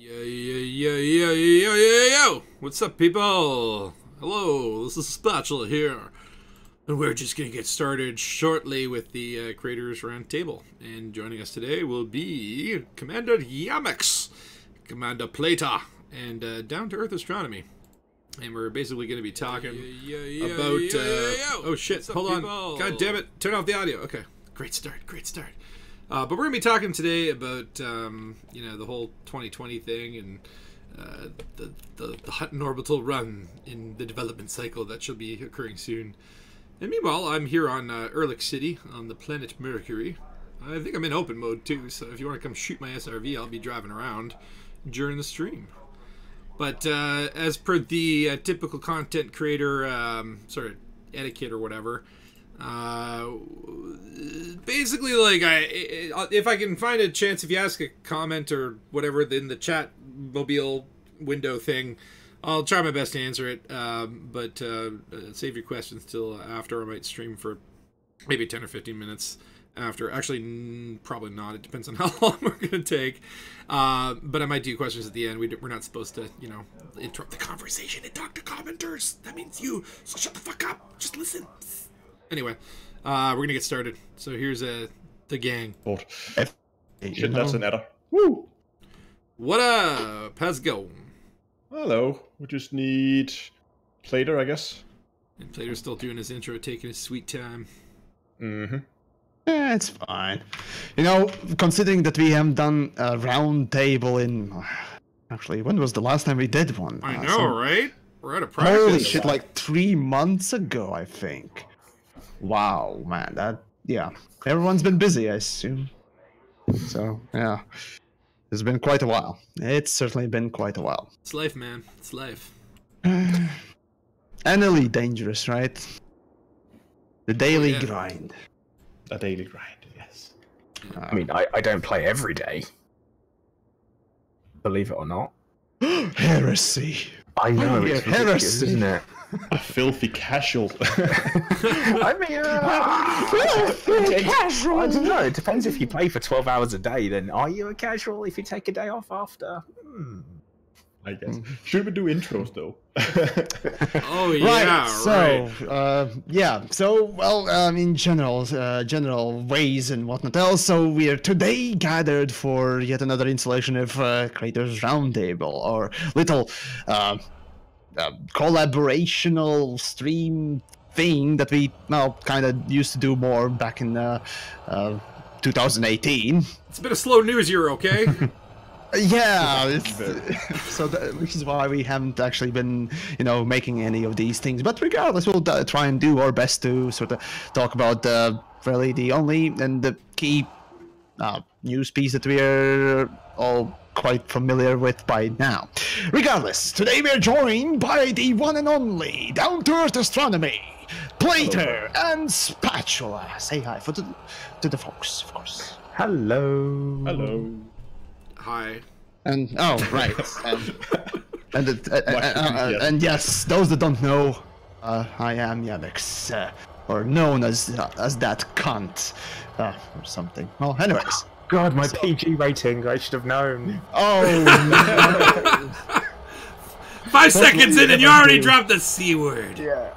Yo! What's up, people? Hello, this is Spatula here. And we're just going to get started shortly with the Creators Roundtable. And joining us today will be Commander Yamiks, Commander Plata, and Down to Earth Astronomy. And we're basically going to be talking about... oh shit, hold on. God damn it, turn off the audio. Okay, great start. But we're going to be talking today about, you know, the whole 2020 thing and the Hutton orbital run in the development cycle that should be occurring soon. And meanwhile, I'm here on Erlich City on the planet Mercury. I think I'm in open mode too, so if you want to come shoot my SRV, I'll be driving around during the stream. But as per the typical content creator sort of etiquette or whatever, basically, like, if I can find a chance, if you ask a comment or whatever in the chat mobile window thing, I'll try my best to answer it, but save your questions till after. I might stream for maybe 10 or 15 minutes after. Actually, probably not. It depends on how long we're going to take. But I might do questions at the end. We're not supposed to, you know, interrupt the conversation and talk to commenters. That means you, so shut the fuck up. Just listen. Anyway, we're going to get started. So here's the gang. Shit, that's an error. Woo! What up? How's it going? Hello. We just need Plater, I guess. And Plater's still doing his intro, taking his sweet time. Mm-hmm. Yeah, it's fine. You know, considering that we haven't done a round table in... Actually, when was the last time we did one? I know, right? We're out of practice. Holy shit, like 3 months ago, I think. Wow, man, that... Yeah. Everyone's been busy, I assume. So, yeah. It's been quite a while. It's certainly been quite a while. It's life, man. It's life. And Elite Dangerous, right? The daily grind. A daily grind, yes. I mean, I don't play every day. Believe it or not. Heresy. I know, it's ridiculous, isn't it? A filthy casual. I mean, casual. I don't know. It depends if you play for 12 hours a day. Then are you a casual if you take a day off after? I guess. Should we do intros though? Oh yeah, right. So well, in general ways and whatnot else. So we are today gathered for yet another installation of Creators Roundtable, or little collaborational stream thing that we now kind of used to do more back in 2018. It's been a slow news year, okay? Yeah, so which is why we haven't actually been, you know, making any of these things. But regardless, we'll try and do our best to sort of talk about really the only and the key news piece that we are all quite familiar with by now. Regardless, today we are joined by the one and only Down to Earth Astronomy, Plater, and Spatula. Say hi to the folks, of course. Hello. Hello. Hi. And oh right, and yes, those that don't know, I am Yamiks, or known as that cunt, or something. Well, anyways. God, my PG rating, I should have known. Oh no. 5 seconds in and you already dropped the C word. Yeah.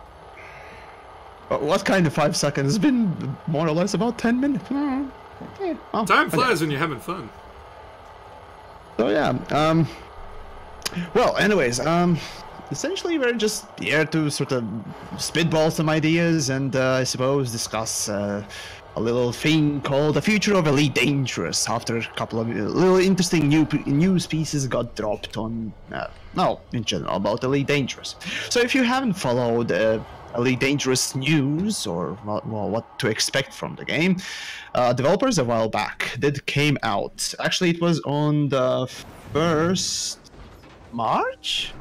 What kind of 5 seconds? It's been more or less about 10 minutes. Okay. Well, Time flies when you're having fun. So yeah, well, anyways, essentially we're just here to sort of spitball some ideas and I suppose discuss a little thing called the future of Elite Dangerous after a couple of little interesting news pieces got dropped on, in general about Elite Dangerous. So if you haven't followed Elite Dangerous news or what to expect from the game, developers a while back came out. Actually, it was on the 1st March.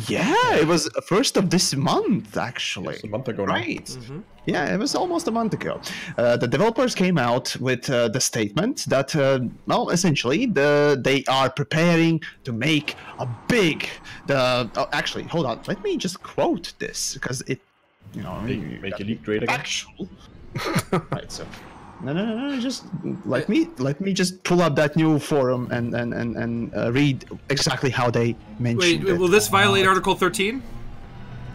Yeah, it was 1st of this month, actually. It's a month ago now. Right. Mm-hmm. Yeah, it was almost a month ago. The developers came out with the statement that, well, essentially, they are preparing to make a big... actually, hold on. Let me just quote this, because it... You know, make Elite great again. Actual. Right, so... No. Just let me just pull up that new forum and read exactly how they mentioned Wait, it. will this violate Article 13?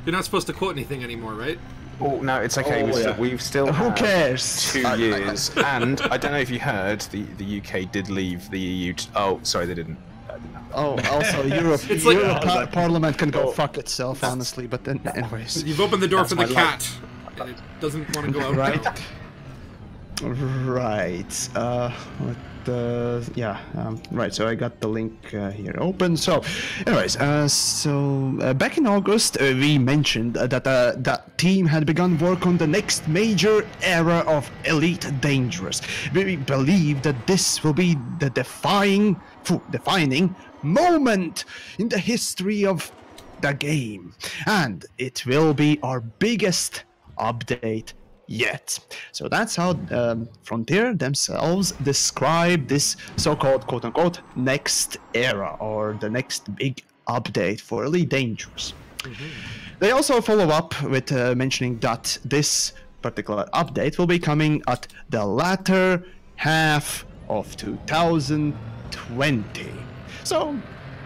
You're not supposed to quote anything anymore, right? Oh no, it's okay. We've still Who had cares? 2 years, and I don't know if you heard, the UK did leave the EU. Oh, sorry, they didn't. Oh, also Europe. It's like- Parliament can go fuck itself, honestly. But then, anyways. You've opened the door for the my cat, and it doesn't want to go out. Right. now. Right. Right. So I got the link here open. So, anyways, back in August, we mentioned that that team had begun work on the next major era of Elite Dangerous. We believe that this will be the defining moment in the history of the game, and it will be our biggest update yet. So that's how Frontier themselves describe this so-called quote-unquote next era, or the next big update for Elite Dangerous. They also follow up with mentioning that this particular update will be coming at the latter half of 2020. So,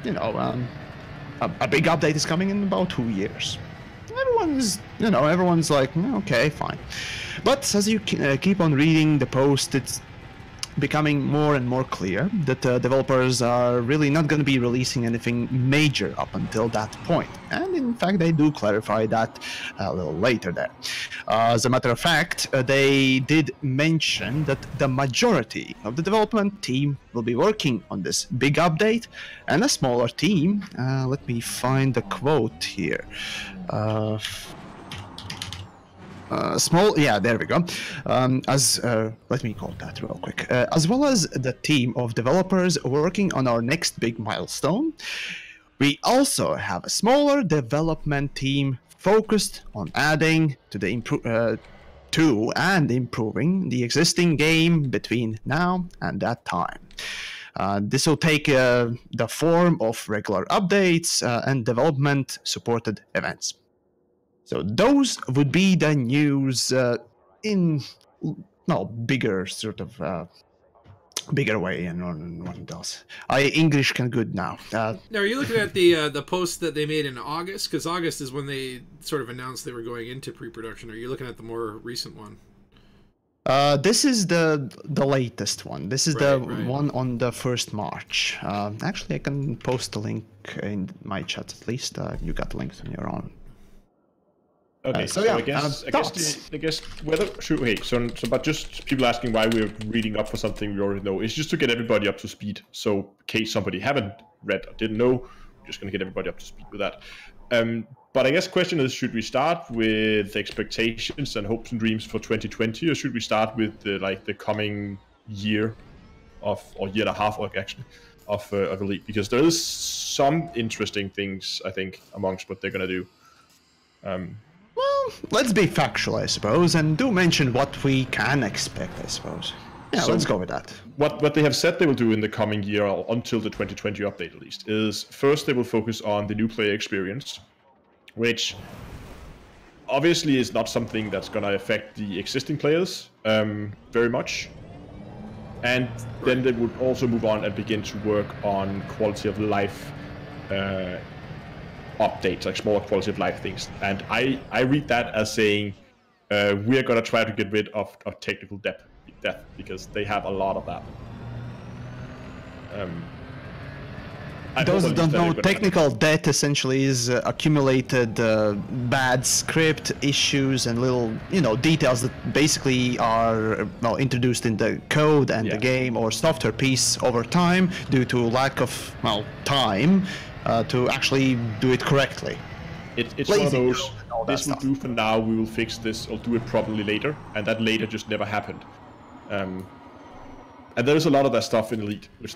you know, a big update is coming in about 2 years. Everyone's like, okay, fine. But as you keep on reading the post, it's becoming more and more clear that developers are really not going to be releasing anything major up until that point. And in fact, they do clarify that a little later there. As a matter of fact, they did mention that the majority of the development team will be working on this big update, and a smaller team, let me find the quote here. There we go. Let me call that real quick. As well as the team of developers working on our next big milestone, we also have a smaller development team focused on adding to the improving the existing game between now and that time. This will take the form of regular updates and development supported events. So those would be the news in bigger way, and one does. English can good now. Now, are you looking at the post that they made in August? Because August is when they sort of announced they were going into pre-production. Or are you looking at the more recent one? This is the latest one. This is right. one on the 1st March. Actually, I can post the link in my chat at least. You got the links on your own. Okay, I guess but just people asking why we're reading up for something we already know. It's just to get everybody up to speed. So in case somebody haven't read or didn't know, we're just going to get everybody up to speed with that. But I guess the question is, should we start with expectations and hopes and dreams for 2020, or should we start with the coming year or year and a half actually of Elite? Because there is some interesting things, I think, amongst what they're going to do. Well, let's be factual, I suppose, and do mention what we can expect, I suppose. Yeah, so let's go with that. What they have said they will do in the coming year, until the 2020 update at least, is first they will focus on the new player experience, which obviously is not something that's going to affect the existing players very much. And then they would also move on and begin to work on quality of life updates, like smaller quality of life things. And I read that as saying we are going to try to get rid of technical death, because they have a lot of that. Those who don't know, technical debt essentially is accumulated bad script issues and little, details that basically are introduced in the code and the game or software piece over time due to lack of time to actually do it correctly. It's one of those, this will do for now, we will fix this or do it properly later, and that later just never happened. And there's a lot of that stuff in Elite, which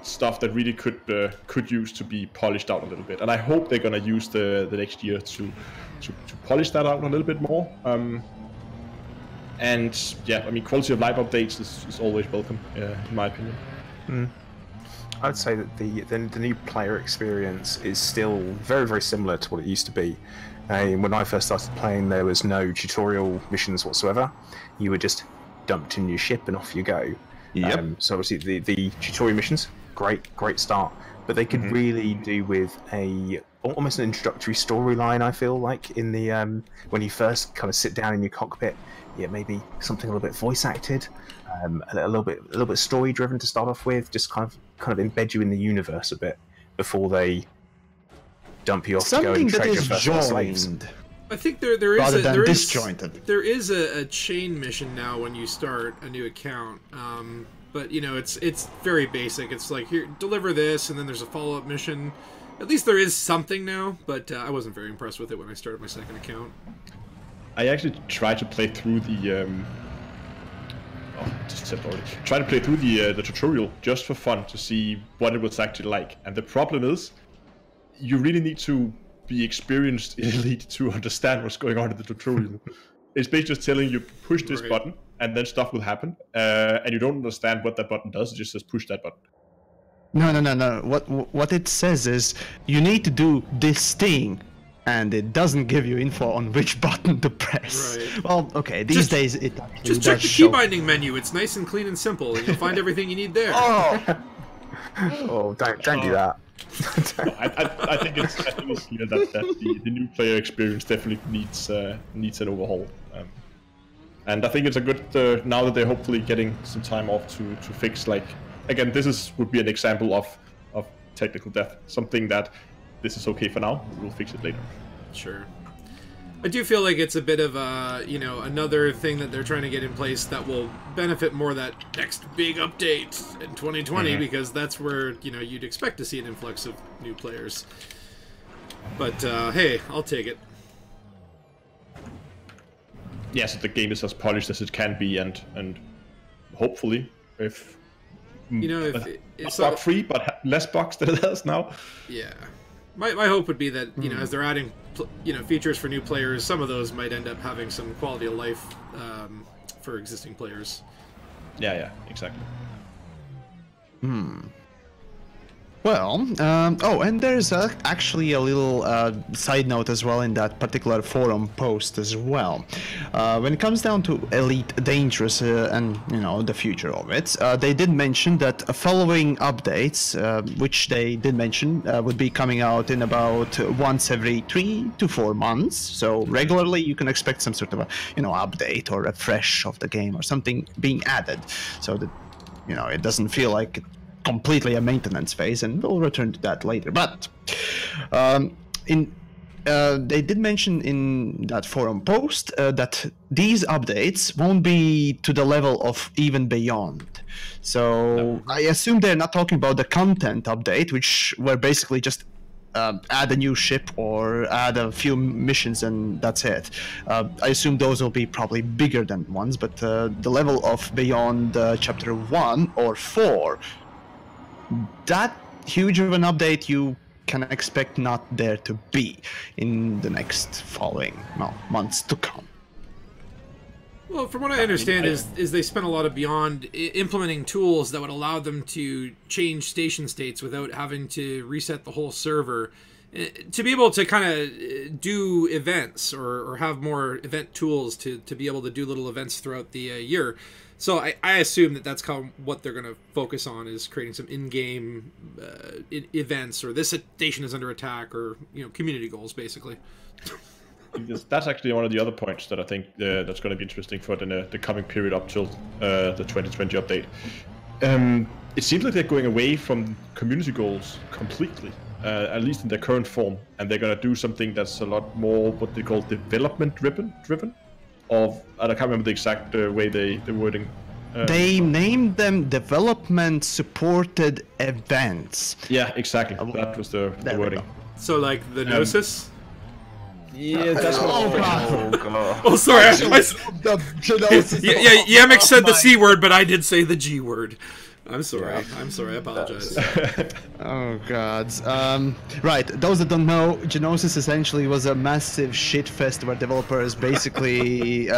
stuff that really could use to be polished out a little bit. And I hope they're going to use the next year to polish that out a little bit more. And yeah, I mean, quality of life updates is always welcome, in my opinion. I'd say that the new player experience is still very, very similar to what it used to be. When I first started playing, there was no tutorial missions whatsoever. You would just dumped in your ship and off you go. Yep. So obviously the tutorial missions, great start, but they could really do with almost an introductory storyline. I feel like in the when you first kind of sit down in your cockpit, maybe something a little bit voice acted, a little bit story driven to start off with, just kind of embed you in the universe a bit before they dump you off to go and trade your first slaves. I think there is disjointed. There is a chain mission now when you start a new account, but you know it's very basic. It's like, here, deliver this, and then there's a follow-up mission. At least there is something now, but I wasn't very impressed with it when I started my second account. I actually tried to play through the try to play through the tutorial just for fun to see what it was actually like. And the problem is, you really need to be experienced elite to understand what's going on in the tutorial. It's basically just telling you push this button and then stuff will happen, and you don't understand what that button does. It just says push that button. No. What it says is you need to do this thing, and it doesn't give you info on which button to press. Right. Well, okay, these days it just check the key binding menu. It's nice and clean and simple, and you'll find everything you need there. Oh, don't do that. I think it's clear that the new player experience definitely needs an overhaul, and I think it's a good now that they're hopefully getting some time off to fix, like, again, would be an example of technical debt, something that this is okay for now, we'll fix it later. Sure. I do feel like it's a bit of a, another thing that they're trying to get in place that will benefit more that next big update in 2020, because that's where, you'd expect to see an influx of new players. But, hey, I'll take it. Yes, the game is as polished as it can be, and hopefully, if it's bug-free, but less bugs than it has now. Yeah. My hope would be that, as they're adding, features for new players, some of those might end up having some quality of life for existing players. Yeah, exactly. Well, and there's actually a little side note as well in that particular forum post as well. When it comes down to Elite Dangerous and, the future of it, they did mention that following updates, which they did mention, would be coming out in about once every 3 to 4 months. So regularly you can expect some sort of a, update or refresh of the game or something being added, so that, it doesn't feel like completely a maintenance phase, and we'll return to that later. But they did mention in that forum post that these updates won't be to the level of Even Beyond. So I assume they're not talking about the content update, which were basically just add a new ship or add a few missions and that's it. I assume those will be probably bigger than ones, but the level of Beyond Chapter 1 or 4, that huge of an update you can expect not there to be in the next following months to come. Well, from what I understand is they spent a lot of Beyond implementing tools that would allow them to change station states without having to reset the whole server, to be able to kind of do events or have more event tools to be able to do little events throughout the year. So I assume that's kind of what they're going to focus on, is creating some in-game events, or this station is under attack, or community goals, basically. That's actually one of the other points that I think that's going to be interesting for the coming period up till the 2020 update. It seems like they're going away from community goals completely, at least in their current form, and they're going to do something that's a lot more what they call development driven. And I can't remember the exact way the wording. They named them development supported events. Yeah, exactly. That was the wording. So like the Gnosis? Yeah, that's what. Oh god. Oh, sorry. Yamiks said the C word, but I did say the G word. I'm sorry. I apologize. Oh god. Right. Those that don't know, Genosis essentially was a massive shitfest where developers basically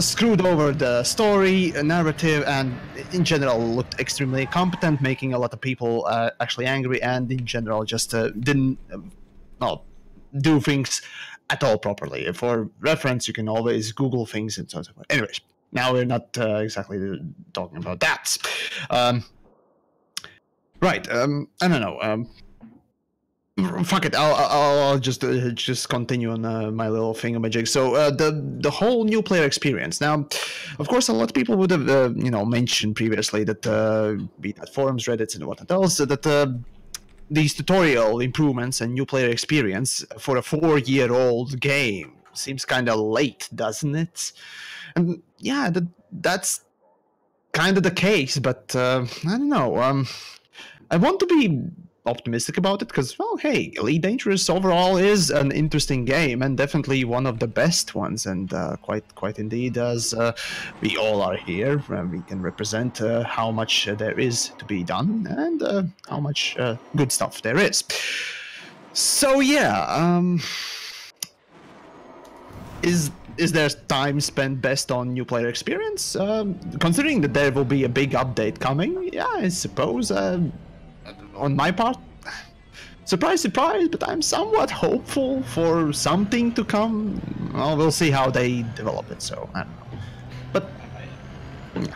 screwed over the story, narrative, and in general looked extremely incompetent, making a lot of people actually angry, and in general just didn't do things at all properly. For reference, you can always Google things and so on and so forth. Anyways, now we're not exactly talking about that. Right. I don't know. Fuck it. I'll just continue on my little thingamajig. So the whole new player experience. Now, of course, a lot of people would have mentioned previously that be that forums, Reddits, and whatnot else, that these tutorial improvements and new player experience for a 4-year-old game seems kind of late, doesn't it? And yeah, that's kind of the case. But I don't know. I want to be optimistic about it because, well, hey, Elite Dangerous overall is an interesting game and definitely one of the best ones, and quite indeed, as we all are here, we can represent how much there is to be done and how much good stuff there is. So yeah, is there time spent best on new player experience? Considering that there will be a big update coming, yeah, I suppose. On my part, surprise, surprise, but I'm somewhat hopeful for something to come. Well, we'll see how they develop it, so I don't know. But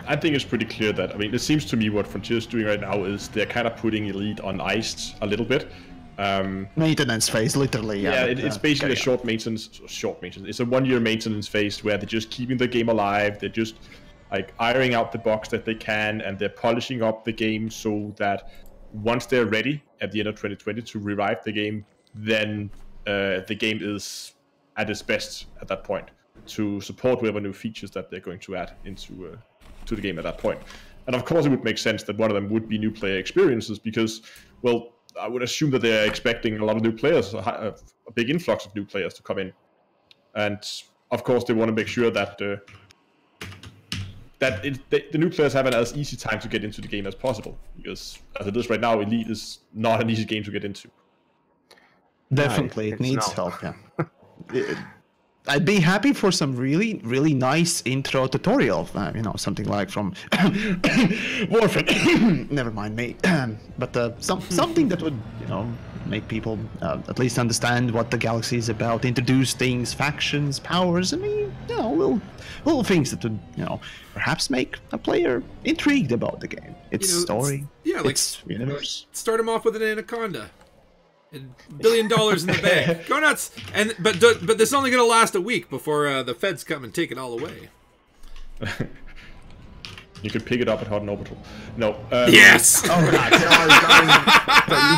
I think it's pretty clear that, I mean, it seems to me what Frontier's doing right now is they're kind of putting Elite on ice a little bit. Maintenance phase, literally. Yeah, it's basically a short maintenance. It's a 1-year maintenance phase where they're just keeping the game alive. They're just like ironing out the bugs that they can, and they're polishing up the game so that once they're ready at the end of 2020 to revive the game, then the game is at its best at that point to support whatever new features that they're going to add into to the game at that point. And of course, it would make sense that one of them would be new player experiences because, well, I would assume that they're expecting a lot of new players, a big influx of new players to come in. And of course, they want to make sure that the new players have an as easy time to get into the game as possible, because as it is right now, Elite is not an easy game to get into. Definitely, No, it needs not. help. Yeah, I'd be happy for some really, really nice intro tutorial. Something like from Warframe. Never mind me. But something that would, make people at least understand what the galaxy is about. Introduce things, factions, powers. I mean, little things that would, perhaps make a player intrigued about the game. Its story, its universe. Start him off with an anaconda. $1 billion in the bank. Go nuts! But this is only going to last a week before the feds come and take it all away. You could pick it up at Hot and Orbital. No. Yes! Oh god!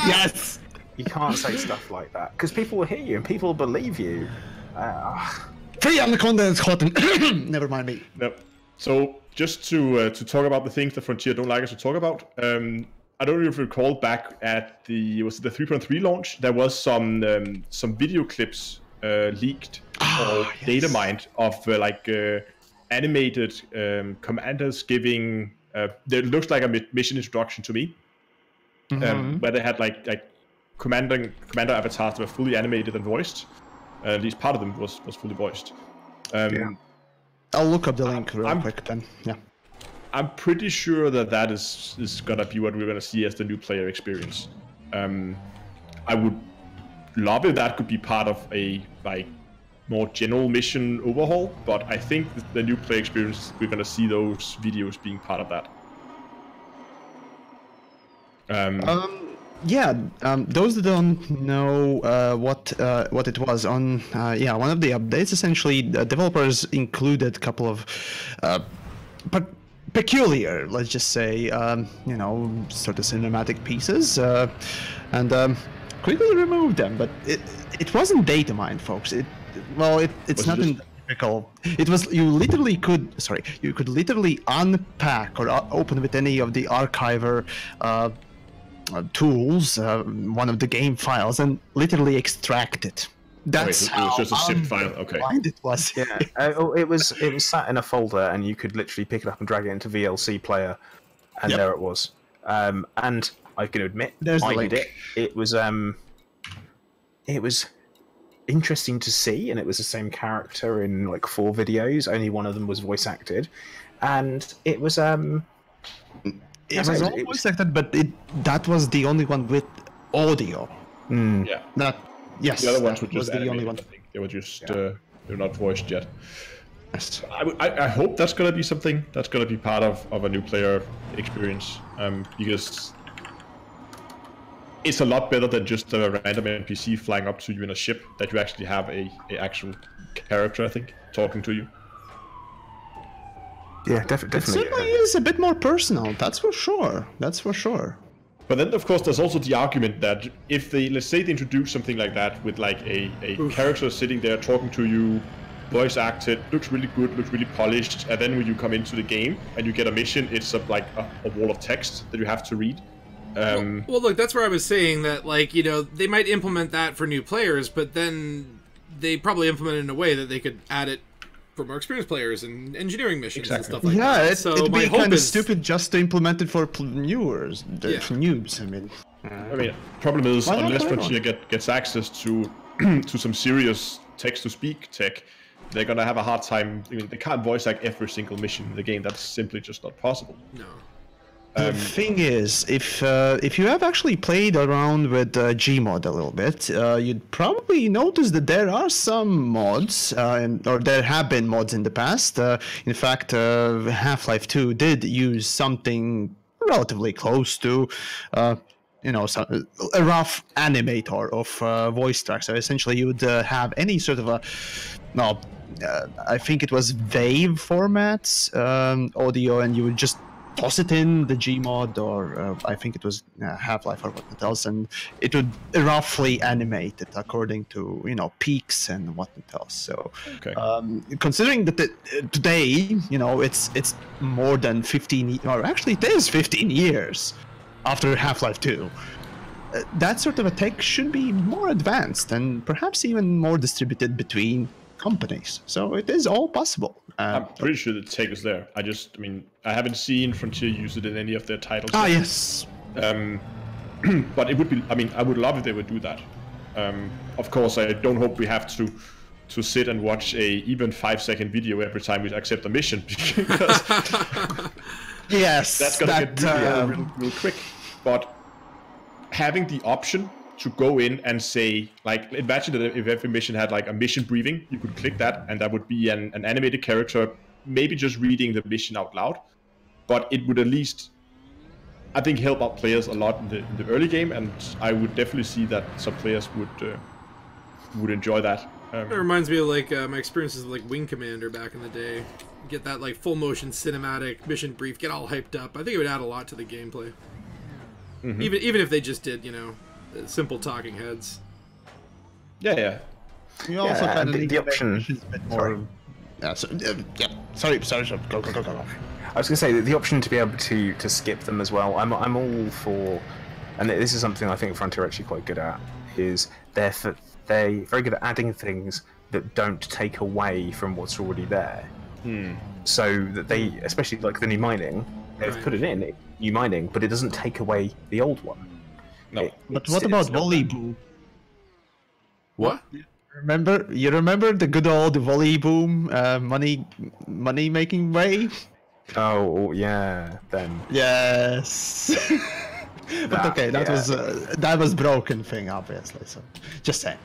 Yes! You can't say stuff like that because people will hear you and people will believe you. Free Anaconda is hot and never mind me. No. So just to talk about the things that Frontier don't like us to talk about. I don't know if you recall back at the 3.3 launch, there was some video clips leaked or data mined of animated commanders giving. It looks like a mission introduction to me, where they had like commander avatars that were fully animated and voiced. At least part of them was fully voiced. I'll look up the link real quick then. Yeah. I'm pretty sure that is gonna be what we're gonna see as the new player experience. I would love if that could be part of a more general mission overhaul, but I think the new player experience, we're gonna see those videos being part of that. Those that don't know what it was on, one of the updates, essentially, the developers included a couple of peculiar, let's just say, sort of cinematic pieces, and quickly removed them. But it wasn't data mined, folks. It's not in typical. It was you could literally unpack or open with any of the archiver tools, one of the game files, and literally extract it. That's it was just a zip file. Okay. It was. Yeah. It was sat in a folder, and you could literally pick it up and drag it into VLC player, and there it was. And I can admit, I did it. It was interesting to see, and it was the same character in like 4 videos. Only one of them was voice acted, and it was It was all voice acted, but that was the only one with audio. Yeah. Yes, The other ones that were was just the only animated, one. I think. They were just they're not voiced yet. Yes. I hope that's gonna be something that's gonna be part of a new player experience, because it's a lot better than just a random NPC flying up to you in a ship. That you actually have a actual character, I think, talking to you. Yeah, It definitely. certainly is a bit more personal. That's for sure. That's for sure. But then, of course, there's also the argument that if they, let's say they introduce something like that with like a character sitting there talking to you, voice acted, looks really good, looks really polished, and then when you come into the game and you get a mission, it's like a wall of text that you have to read. Well, look, that's where I was saying that, like, you know, they might implement that for new players, but then they probably implement it in a way that they could add it for more experienced players and engineering missions and stuff like Yeah, that. So it'd my be hope kind of is stupid just to implement it for noobs. Yeah. For noobs, I mean, problem is, Why not unless for Frontier gets access to to some serious text-to-speak tech, they're gonna have a hard time. I mean, they can't voice act every single mission in the game. That's simply just not possible. no. The thing is, if you have actually played around with Gmod a little bit, you'd probably notice that there are some mods, or there have been mods in the past. In fact, Half-Life 2 did use something relatively close to, you know, a rough animator of voice tracks. So essentially, you would have any sort of I think it was Wave formats audio, and you would just toss it in the Gmod, or I think it was Half-Life or whatnot else, and it would roughly animate it according to, you know, peaks and whatnot else. So, considering that today, you know, it's more than 15, or actually it is 15 years after Half-Life 2. That sort of a tech should be more advanced and perhaps even more distributed between companies. So it is all possible. I'm pretty sure the tech is there. I mean, I haven't seen Frontier use it in any of their titles. Ah, yet. yes. But it would be. I mean, I would love if they would do that. Of course, I don't hope we have to sit and watch a even 5-second video every time we accept a mission, because yes, that's gonna get really real quick. But having the option to go in and say, like, imagine that if every mission had like a mission briefing, you could click that, and that would be an animated character, maybe just reading the mission out loud. But it would at least, I think, help out players a lot in the early game, and I would definitely see that some players would enjoy that. It reminds me of like my experiences with like Wing Commander back in the day. Get that like full motion cinematic mission brief, get all hyped up. I think it would add a lot to the gameplay. Mm-hmm. Even if they just did, you know, simple talking heads. Yeah. You also kind of the option. A bit more. Sorry. Go. I was going to say that the option to be able to skip them as well. I'm all for, and this is something I think Frontier are actually quite good at. Is they're very good at adding things that don't take away from what's already there. So that they, especially like the new mining, they've put it in new mining, but it doesn't take away the old one. No. But what about volley boom? What? You remember the good old volley boom money making way? Oh yeah, then. Yes. But okay, that was broken thing, obviously. So just saying.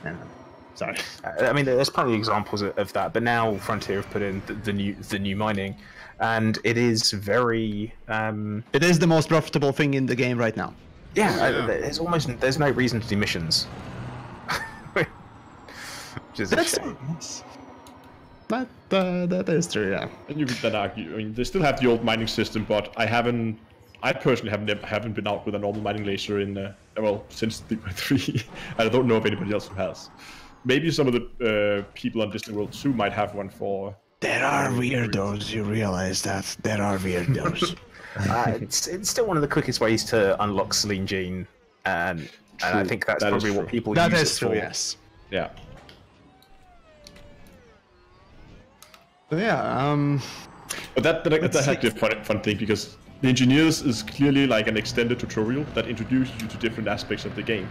Sorry. I mean, there's plenty of examples of that, but now Frontier have put in the new mining, and it is very. It is the most profitable thing in the game right now. Yeah, there's no reason to do missions. Which is a shame. That is true, yeah. And you could then argue, I mean, they still have the old mining system, but I personally haven't been out with a normal mining laser in, since 3.3. I don't know of anybody else who has. Maybe some of the people on Distant World 2 might have one for... There are weirdos, you realize that. There are weirdos. It's still one of the quickest ways to unlock Celine Jean, and I think that's probably what people use it for. That is true, yes. Yeah. So yeah, But that's actually a fun thing, because the engineers is clearly like an extended tutorial that introduces you to different aspects of the game.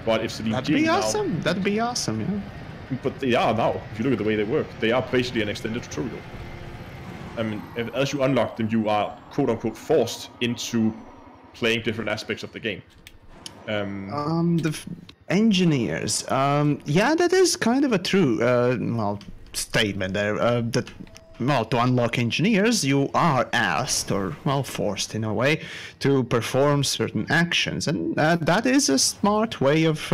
But if Celine that'd be awesome. That'd be awesome, yeah. But they are now, if you look at the way they work, they are basically an extended tutorial. I mean, as you unlock them, you are quote-unquote forced into playing different aspects of the game. Engineers. Yeah, that is kind of a true statement there. That to unlock engineers, you are asked or forced in a way to perform certain actions, and that is a smart way of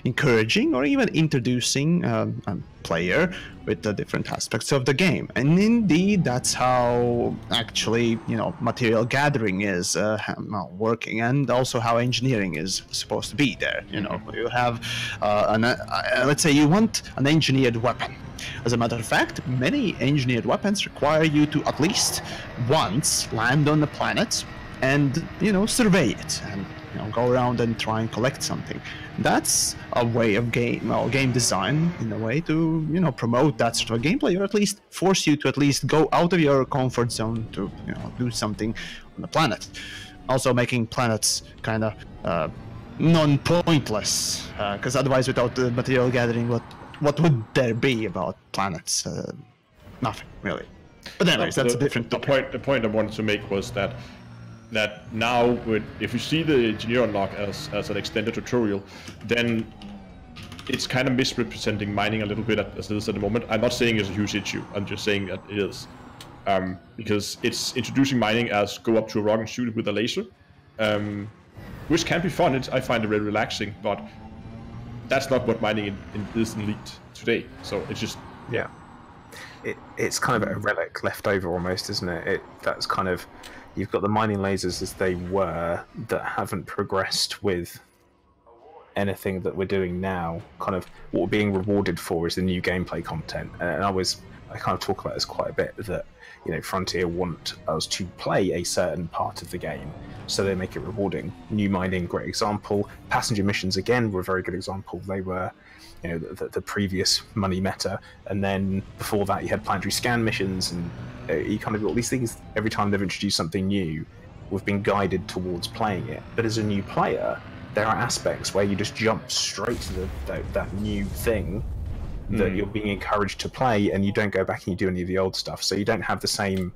encouraging or even introducing a player with the different aspects of the game. And indeed, that's how actually material gathering is working, and also how engineering is supposed to be there. You have let's say you want an engineered weapon. As a matter of fact, many engineered weapons require you to at least once land on the planet and survey it and go around and try and collect something. That's a way of game design in a way to promote that sort of gameplay, or at least force you to at least go out of your comfort zone to do something on the planet. Also making planets kind of non-pointless, because otherwise without the material gathering, what would there be about planets? Nothing really. But anyways, that's a different topic. The point I wanted to make was that now, if you see the engineer unlock as an extended tutorial, then it's kind of misrepresenting mining a little bit as it is at the moment. I'm not saying it's a huge issue. I'm just saying that it is, because it's introducing mining as go up to a rock and shoot it with a laser, which can be fun. I find it very relaxing, but that's not what mining is in Elite today. So it's just it's kind of a relic left over almost, isn't it? That's kind of, you've got the mining lasers as they were that haven't progressed with anything that we're doing now. Kind of what we're being rewarded for is the new gameplay content, and I kind of talk about this quite a bit, that Frontier want us to play a certain part of the game, so they make it rewarding. New mining, great example. Passenger missions, again, were a very good example. They were the previous money meta, and then before that you had planetary scan missions, and you kind of all these things. Every time they've introduced something new, we've been guided towards playing it. But as a new player, there are aspects where you just jump straight to that new thing that you're being encouraged to play, and you don't go back and you do any of the old stuff, so you don't have the same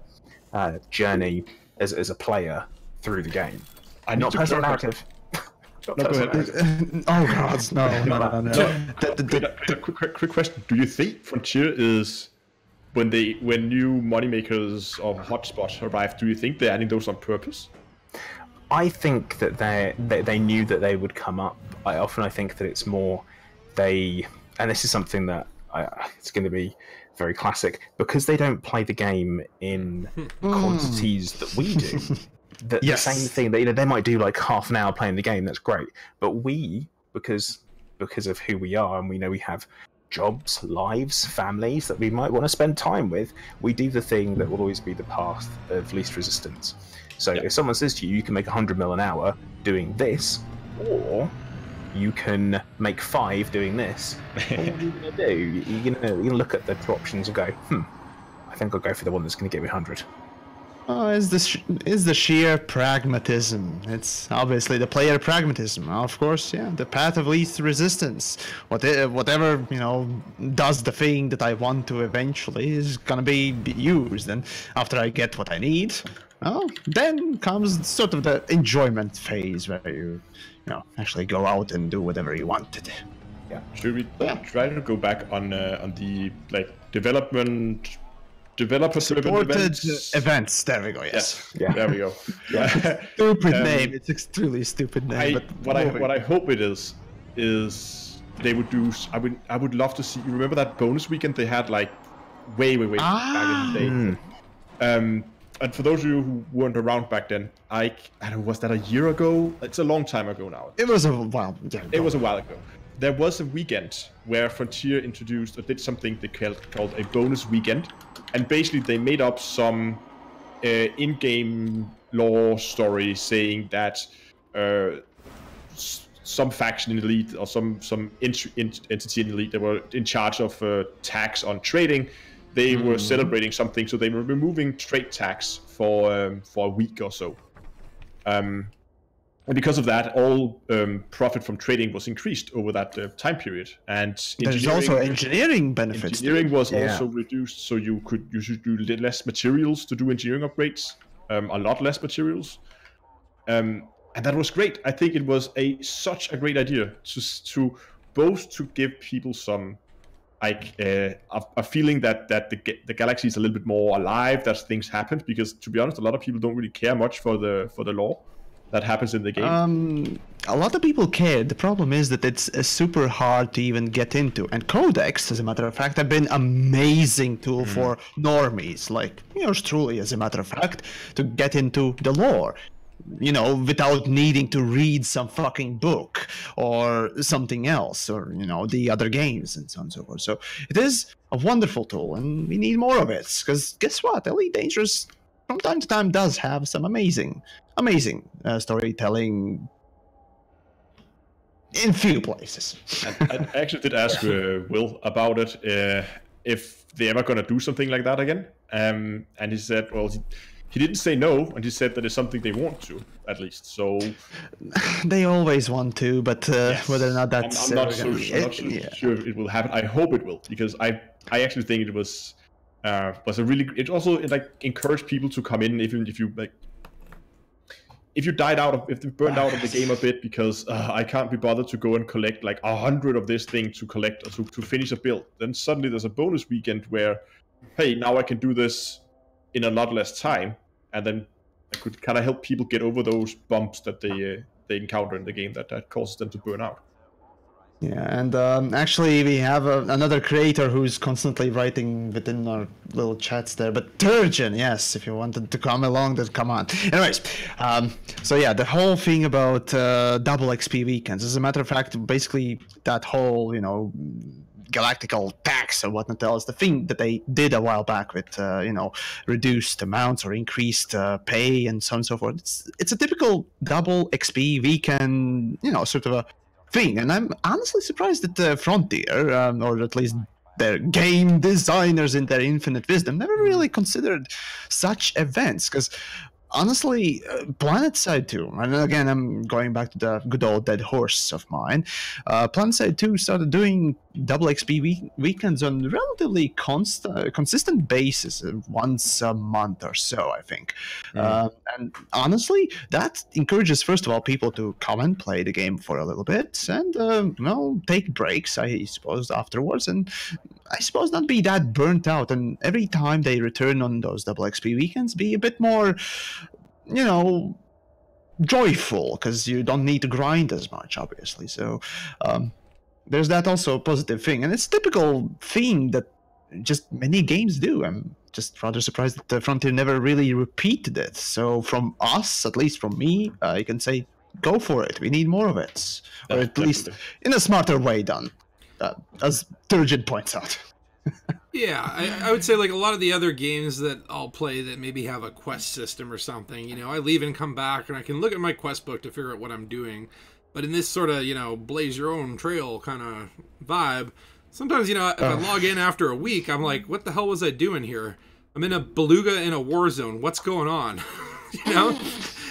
journey as a player through the game. Not personal narrative. No, go ahead. Oh god, no. Quick question: do you think Frontier is, when new moneymakers or hotspots arrive, do you think they're adding those on purpose? I think that they knew that they would come up. I think that it's more and this is something that it's going to be very classic, because they don't play the game in quantities that we do. The same thing, they might do like half an hour playing the game, that's great, but we, because of who we are, and we know we have jobs, lives, families that we might want to spend time with, we do the thing that will always be the path of least resistance. So if someone says to you, you can make 100 mil an hour doing this, or you can make 5 doing this, what are you going to do? You're going to look at the two options and go, I think I'll go for the one that's going to get me 100. Is the sheer pragmatism. It's obviously the player pragmatism. Of course, the path of least resistance. Whatever does the thing that I want to eventually is gonna be used. And after I get what I need, then comes sort of the enjoyment phase where you actually go out and do whatever you wanted. Yeah. Should we try to go back on the developer supported events. There we go. Yes. Yeah. There we go. Yeah. Stupid name. It's extremely stupid name. What I hope it is they would do. I would love to see. You remember that bonus weekend they had way back in the day. And for those of you who weren't around back then, I don't know, was that a year ago? It's a long time ago now. It was a while. Yeah, it was a while ago. There was a weekend where Frontier introduced or did something they called a bonus weekend, and basically they made up some in-game lore story saying that some faction in Elite or some entity in Elite that were in charge of tax on trading, they were celebrating something, so they were removing trade tax for a week or so. And because of that, all profit from trading was increased over that time period. And there's also engineering benefits. Engineering was also reduced, so you should do less materials to do engineering upgrades, a lot less materials. And that was great. I think it was such a great idea to both to give people some like a feeling that the galaxy is a little bit more alive, that things happen. Because to be honest, a lot of people don't really care much for the lore that happens in the game. A lot of people care. The problem is that it's super hard to even get into. And Codex, as a matter of fact, have been amazing tool for normies, like yours truly, as a matter of fact, to get into the lore. You know, without needing to read some fucking book or something else, or the other games and so on and so forth. So it is a wonderful tool, and we need more of it. Because guess what, Elite Dangerous from time to time does have some amazing storytelling in few places. I actually did ask Will about it, if they're ever gonna do something like that again, and he said, well. He didn't say no, and he said that it's something they want to, at least. So they always want to, but yes. Whether or not that's I'm not so sure it will happen. I hope it will, because I actually think it was a really. It also like encouraged people to come in, even if you like. If you burned out of the game a bit, because I can't be bothered to go and collect like 100 of this thing to collect or to finish a build, then suddenly there's a bonus weekend where, hey, now I can do this in a lot less time, and then I could kind of help people get over those bumps that they encounter in the game that causes them to burn out. Yeah, and actually we have another creator who's constantly writing within our little chats there, but Turgeon, yes, if you wanted to come along, then come on. Anyways, so yeah, the whole thing about double XP weekends, as a matter of fact, basically that whole, galactical tax or whatnot else, the thing that they did a while back with reduced amounts or increased pay and so on and so forth. It's a typical double XP weekend, sort of a thing, and I'm honestly surprised that the Frontier, or at least their game designers in their infinite wisdom, never really considered such events, because honestly, PlanetSide 2, and again, I'm going back to the good old dead horse of mine, PlanetSide 2 started doing double XP weekends on relatively consistent basis, once a month or so, I think. And honestly, that encourages, first of all, people to come and play the game for a little bit, and, take breaks, I suppose, afterwards, and I suppose not be that burnt out, and every time they return on those double XP weekends, be a bit more, joyful, because you don't need to grind as much, obviously. So there's that also positive thing, and it's a typical thing that just many games do. I'm just rather surprised that the Frontier never really repeated it. So from us, at least from me, I can say, go for it. We need more of it, or at least in a smarter way done, as Turgid points out. Yeah, I would say like a lot of the other games that I'll play that maybe have a quest system or something, I leave and come back and I can look at my quest book to figure out what I'm doing. But in this sort of, blaze your own trail kind of vibe, sometimes, if I log in after a week, I'm like, what the hell was I doing here? I'm in a beluga in a war zone. What's going on?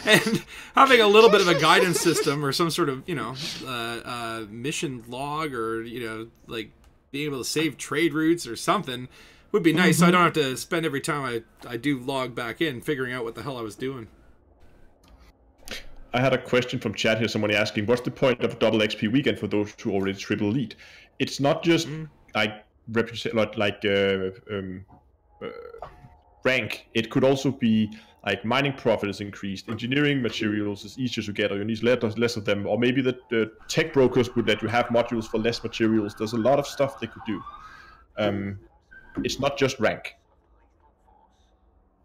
And having a little bit of a guidance system or some sort of, mission log or, like, being able to save trade routes or something would be nice. So I don't have to spend every time I do log back in figuring out what the hell I was doing. I had a question from chat here, somebody asking, what's the point of double XP weekend for those who already triple elite? It's not just like rank. It could also be like mining profit is increased, engineering materials is easier to get, or you need less of them, or maybe the tech brokers would let you have modules for less materials. There's a lot of stuff they could do. It's not just rank.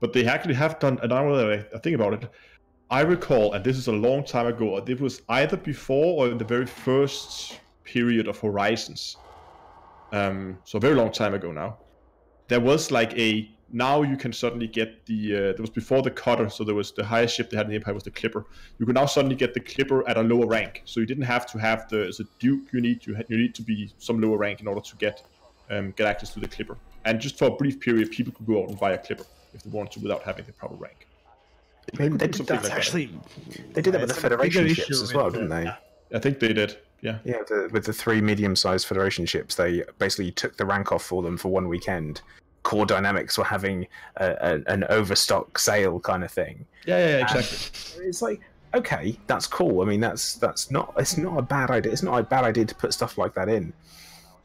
But they actually have done, and now that I think about it, I recall, and this is a long time ago, it was either before or in the very first period of Horizons, so a very long time ago now, there was like now you can suddenly get there was before the Cutter, so there was the highest ship they had in the Empire was the Clipper. You could now suddenly get the Clipper at a lower rank, so you didn't have to have the Duke. You need to be some lower rank in order to get access to the Clipper. And just for a brief period, people could go out and buy a Clipper if they wanted to without having the proper rank. They did that with the Federation ships as well, didn't they? I think they did. Yeah. Yeah, with the 3 medium-sized Federation ships, they basically took the rank off for them for one weekend. Core Dynamics were having an overstock sale kind of thing. Yeah, exactly. It's like, okay, that's cool. I mean, it's not a bad idea. It's not a bad idea to put stuff like that in,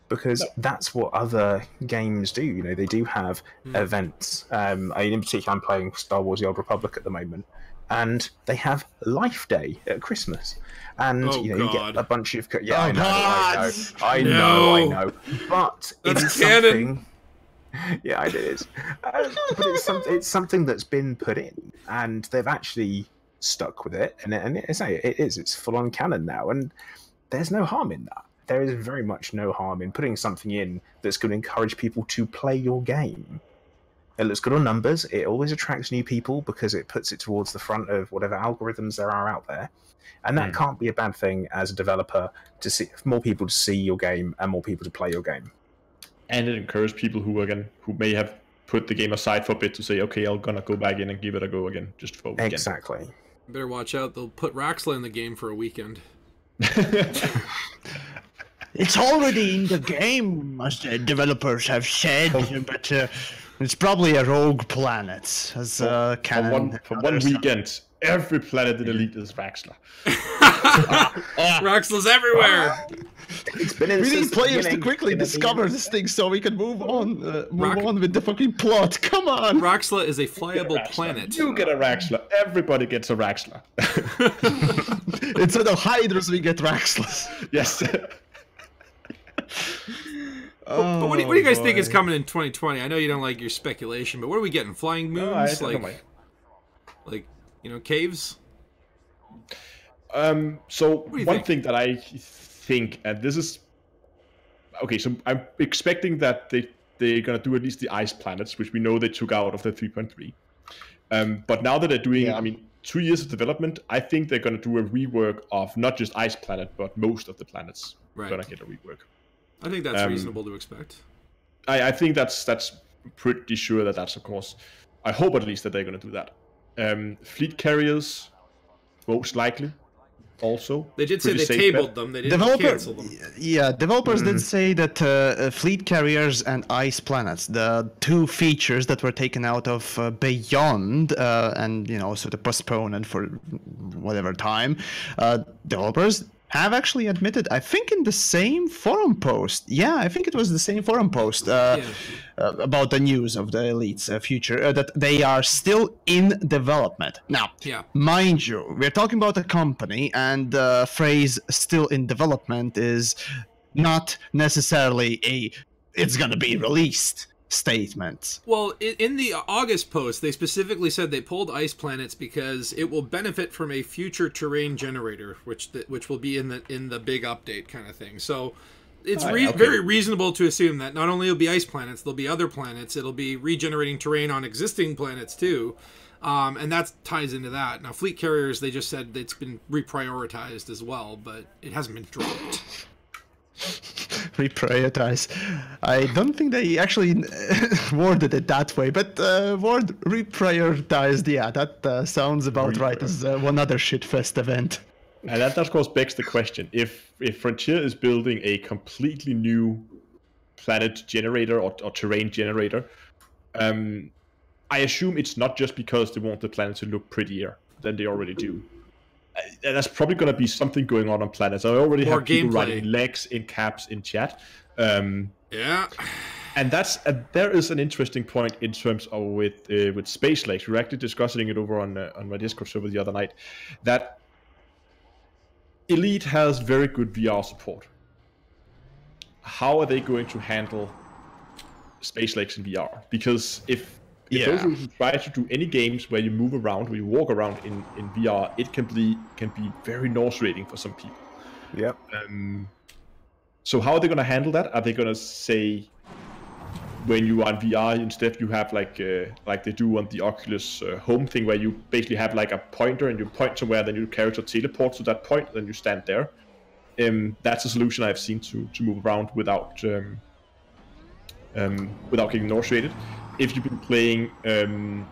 because that's what other games do. You know, they do have events. I mean, in particular, I'm playing Star Wars: The Old Republic at the moment, and they have Life Day at Christmas, and you get a bunch of I know. But that's canon. Yeah, it is. But it's something that's been put in, and they've actually stuck with it. And it's full on canon now, and there's no harm in that. There is very much no harm in putting something in that's going to encourage people to play your game. It looks good on numbers. It always attracts new people because it puts it towards the front of whatever algorithms there are out there. And that can't be a bad thing as a developer, to see more people to see your game and more people to play your game. And it encourages people who may have put the game aside for a bit to say, okay, I'm gonna go back in and give it a go again, just for a weekend. Exactly. You better watch out. They'll put Raxla in the game for a weekend. It's already in the game, as the developers have said, but it's probably a rogue planet, as canon. For one weekend, every planet in Elite is Raxla. Raxla's everywhere. We need players to quickly discover this thing so we can move on with the fucking plot. Come on! Raxla is a flyable planet. You get a Raxla. Everybody gets a Raxla. Instead of Hydras, we get Raxlas. Yes. But what do you guys think is coming in 2020? I know you don't like your speculation, but what are we getting? Flying moons? Like caves? So one thing that I think, and this is okay, so I'm expecting that they're gonna do at least the ice planets, which we know they took out of the 3.3. But now that they're doing, I mean, 2 years of development, I think they're gonna do a rework of not just ice planet, but most of the planets. Right. Gonna get a rework. I think that's reasonable to expect. I think that's pretty sure that's of course. I hope at least that they're going to do that. Fleet carriers, most likely, also. They did say they tabled them. They didn't cancel them. Yeah, developers did say that fleet carriers and ice planets, the two features that were taken out of Beyond and sort of postponed for whatever time, developers have actually admitted, I think in the same forum post, I think it was the same forum post about the news of the Elite's future, that they are still in development. Now, mind you, we're talking about a company, and the phrase still in development is not necessarily it's gonna be released statement. Well, in the August post, they specifically said they pulled ice planets because it will benefit from a future terrain generator, which will be in the big update kind of thing. So it's very reasonable to assume that not only will be ice planets, there'll be other planets. It'll be regenerating terrain on existing planets too, and that ties into that. Now, fleet carriers, they just said it's been reprioritized as well, but it hasn't been dropped. Reprioritize. I don't think they actually worded it that way, but word reprioritized, that sounds about right as one other shitfest event. And that of course begs the question: if Frontier is building a completely new planet generator or terrain generator, I assume it's not just because they want the planet to look prettier than they already do. And that's probably going to be something going on planets. I already have people writing legs in caps in chat. And there is an interesting point in terms of with space legs. We were actually discussing it over on my Discord server the other night. That Elite has very good VR support. How are they going to handle space legs in VR? Because if those who try to do any games where you move around, where you walk around in VR, it can be very nauseating for some people. Yep. So how are they going to handle that? Are they going to say when you are in VR instead you have like they do on the Oculus Home thing, where you basically have like a pointer and you point somewhere, then your character teleports to that point, then you stand there. That's a solution I've seen to move around without getting nauseated. If you've been playing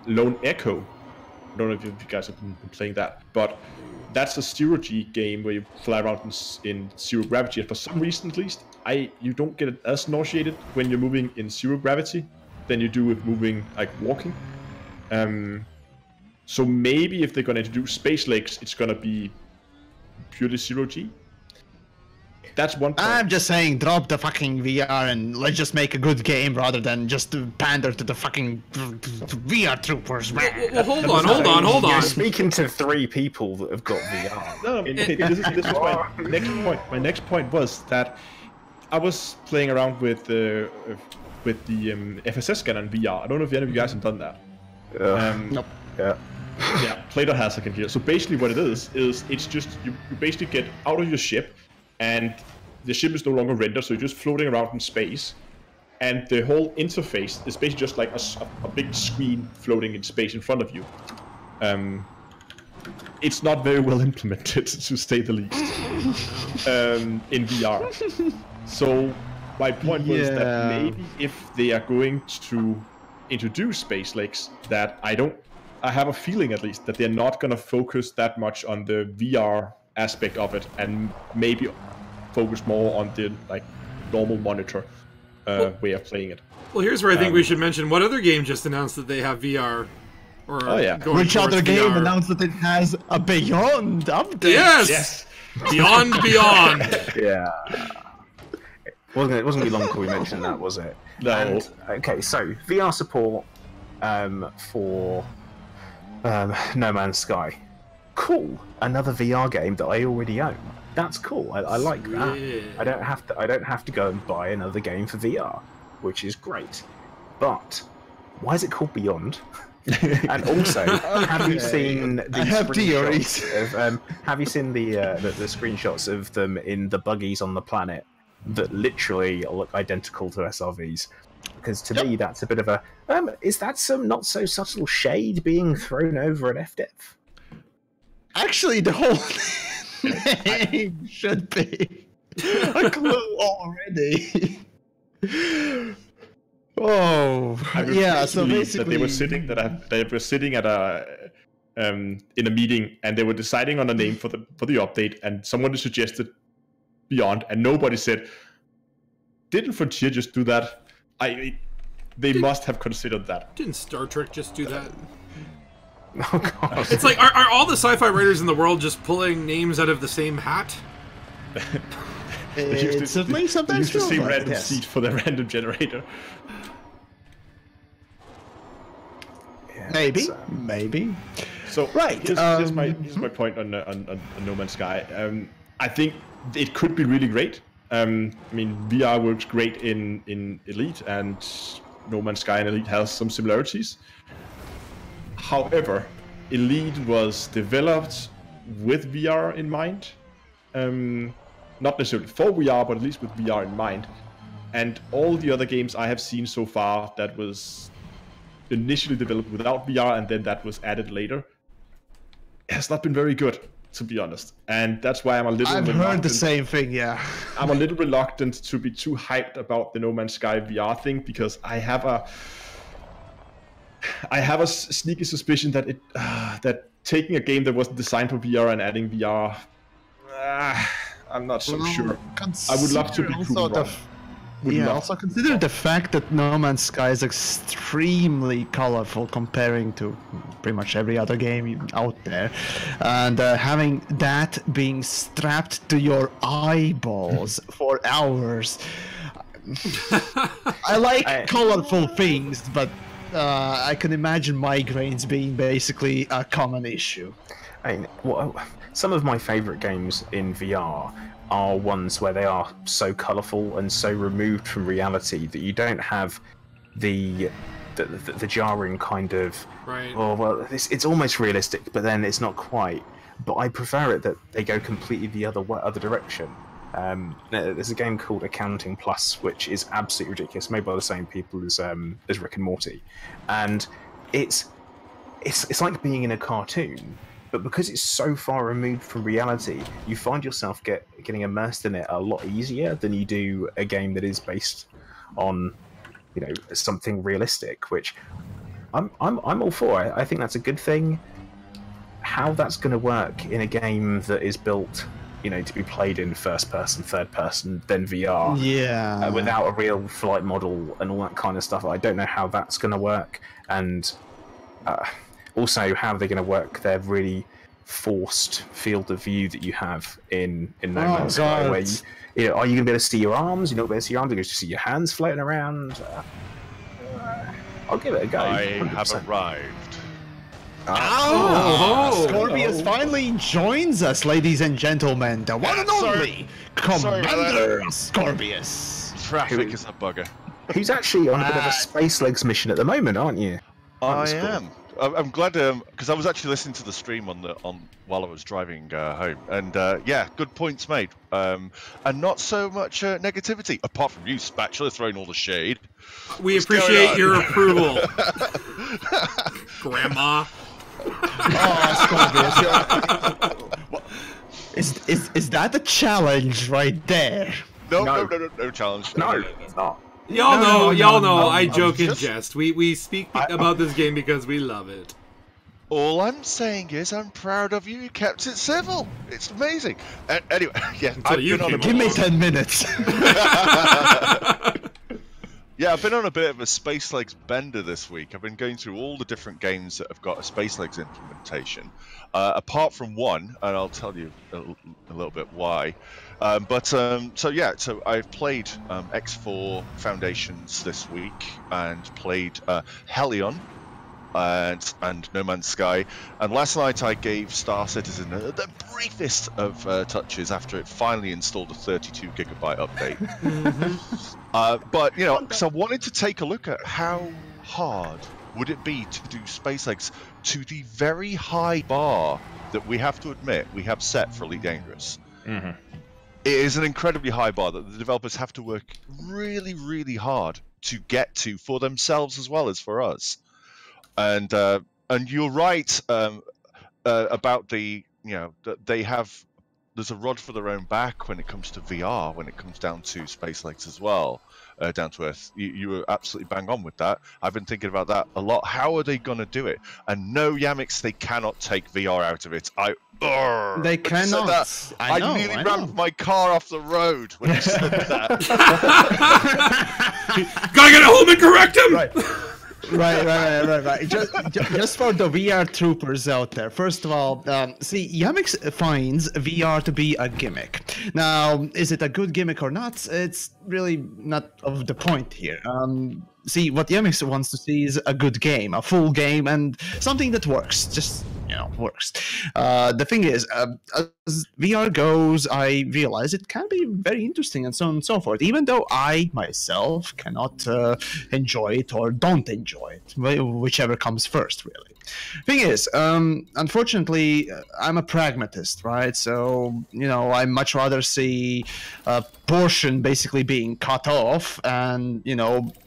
Lone Echo, I don't know if you guys have been playing that, but that's a zero-G game where you fly around in zero gravity. And for some reason, at least, you don't get as nauseated when you're moving in zero gravity than you do with moving, like walking. So maybe if they're going to introduce Space Lakes, it's going to be purely 0G. That's one point. I'm just saying, drop the fucking VR and let's just make a good game rather than just to pander to the fucking VR troopers, man. Well, hold on. You're speaking to 3 people that have got VR. No, this was my next point. My next point was that I was playing around with the FSS scanner in VR. I don't know if any of you guys have done that. Nope. Yeah, Plato has, I can hear. So basically what it is it's just, you basically get out of your ship, and the ship is no longer rendered, so you're just floating around in space. And the whole interface is basically just like a big screen floating in space in front of you. It's not very well implemented, to say the least, in VR. So my point was that maybe if they are going to introduce Space Lakes, that I have a feeling at least that they're not going to focus that much on the VR aspect of it, and maybe focus more on the normal monitor way of playing it. Well, here's where I think we should mention what other game just announced that they have VR. Or which other game announced that it has a Beyond update? Yes. Beyond. Yeah. It wasn't going to be long before we mentioned that, was it? No. And, okay, so VR support for No Man's Sky. Cool. Another VR game that I already own. That's cool. I like that. Yeah. I don't have to go and buy another game for VR, which is great. But why is it called Beyond? And also, have you seen the screenshots of, have you seen the screenshots of them in the buggies on the planet that literally look identical to SRVs? Because to me, that's a bit of a is that some not so subtle shade being thrown over at FDev? Actually, the whole name should be a clue already. Oh, yeah. So basically, that they were sitting at a in a meeting, and they were deciding on a name for the update, and someone suggested Beyond, and nobody said, "Didn't Frontier just do that?" They must have considered that. Didn't Star Trek just do that? Oh god! It's like, are all the sci-fi writers in the world just pulling names out of the same hat? They used to sometimes the same random seed for their random generator. Yeah, Maybe. So right, here's my point on No Man's Sky. I think it could be really great. I mean, VR works great in Elite, and No Man's Sky and Elite has some similarities. However, Elite was developed with VR in mind. Not necessarily for VR, but at least with VR in mind. And all the other games I have seen so far that was initially developed without VR and then that was added later has not been very good, to be honest. And that's why I'm a little I've heard the same thing, yeah. I'm a little reluctant to be too hyped about the No Man's Sky VR thing, because I have a sneaky suspicion that that taking a game that wasn't designed for VR and adding VR, I'm not so sure. I would love to be proven wrong. Also consider the fact that No Man's Sky is extremely colorful comparing to pretty much every other game out there, and having that being strapped to your eyeballs for hours. I like colorful things, but I can imagine migraines being basically a common issue. I mean, some of my favorite games in VR are ones where they are so colourful and so removed from reality that you don't have the jarring kind of, right. Oh well, it's almost realistic, but then it's not quite. But I prefer it that they go completely the other direction. There's a game called Accounting Plus, which is absolutely ridiculous, made by the same people as Rick and Morty, and it's like being in a cartoon. But because it's so far removed from reality, you find yourself getting immersed in it a lot easier than you do a game that is based on, something realistic. Which I'm all for. I think that's a good thing. How that's going to work in a game that is built, to be played in first person, third person, then VR, without a real flight model and all that kind of stuff, I don't know how that's going to work. And also, how are they going to work their really forced field of view that you have in No Man's Sky? Where are you going to be able to see your arms? You're not going to be able to see your arms. You're going to see your hands floating around. I'll give it a go. I 100%. have arrived. Ascorbius finally joins us, ladies and gentlemen. The one and only Commander Ascorbius. Traffic is a bugger. Who's actually on a bit of a Space Legs mission at the moment, aren't you? I am. I'm glad because I was actually listening to the stream while I was driving home, and yeah, good points made, and not so much negativity, apart from you, Spatula, throwing all the shade. We appreciate your approval, Grandma. Is that a challenge right there? No challenge. No, it's not. Y'all know. I joke and jest. We speak about this game because we love it. All I'm saying is I'm proud of you. You kept it civil. It's amazing. Anyway, yeah. Give me 10 minutes. Yeah, I've been on a bit of a Space Legs bender this week. I've been going through all the different games that have got a Space Legs implementation, apart from one, and I'll tell you a little bit why. So I've played X4 Foundations this week and played Hellion and No Man's Sky, and last night I gave Star Citizen the briefest of touches after it finally installed a 32 gigabyte update. But because I wanted to take a look at how hard would it be to do Space Legs to the very high bar that we have to admit we have set for Elite Dangerous. It is an incredibly high bar that the developers have to work really, really hard to get to for themselves as well as for us. And you're right about that they have. There's a rod for their own back when it comes to VR, when it comes down to Space Legs as well, down to Earth. You were absolutely bang on with that. I've been thinking about that a lot. How are they going to do it? And no, Yamiks, they cannot take VR out of it. They cannot. I nearly rammed my car off the road when you said that. Gotta get home and correct him! Right. Just for the VR troopers out there. First of all, see, Yamiks finds VR to be a gimmick. Now, is it a good gimmick or not? It's really not of the point here. See, what Yamiks wants to see is a good game, a full game, and something that works. Just works. The thing is, as VR goes, I realize it can be very interesting and so on and so forth, even though I myself cannot enjoy it or don't enjoy it, whichever comes first, really. Thing is, unfortunately, I'm a pragmatist, right? So, I much rather see a portion basically being cut off and,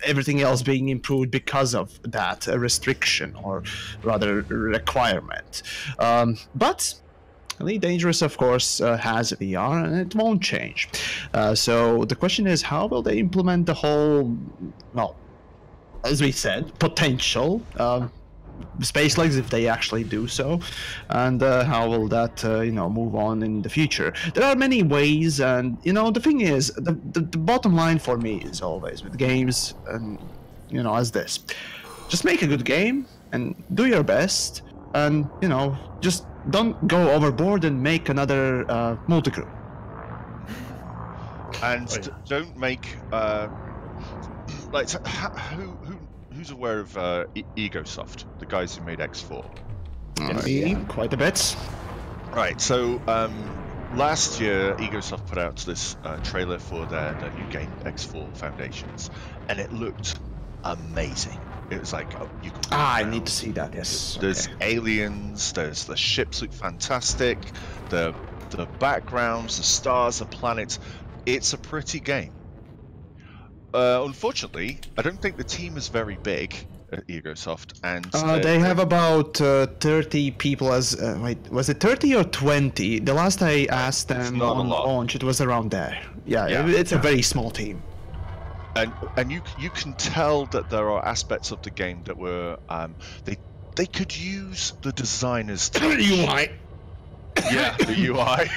everything else being improved because of that restriction, or rather requirement. But Elite Dangerous, of course, has VR, and it won't change. So the question is, how will they implement the whole, well, as we said, potential Space Legs, if they actually do so, and how will that move on in the future? There are many ways, and the thing is, the bottom line for me is always with games, and as this, just make a good game and do your best, and just don't go overboard and make another multi-crew. And don't make who's aware of Egosoft, the guys who made X4? Quite a bit. Right, so last year Egosoft put out this trailer for their new game, X4 Foundations, and it looked amazing. It was like, you can I need to see that, yes. There's aliens, there's the ships look fantastic, the backgrounds, the stars, the planets. It's a pretty game. Unfortunately, I don't think the team is very big at Egosoft, and they have about 30 people. As wait, was it 30 or 20? The last I asked them on launch, it was around there. Yeah, it's a very small team. And you can tell that there are aspects of the game that were they could use the designers. Yeah, the UI.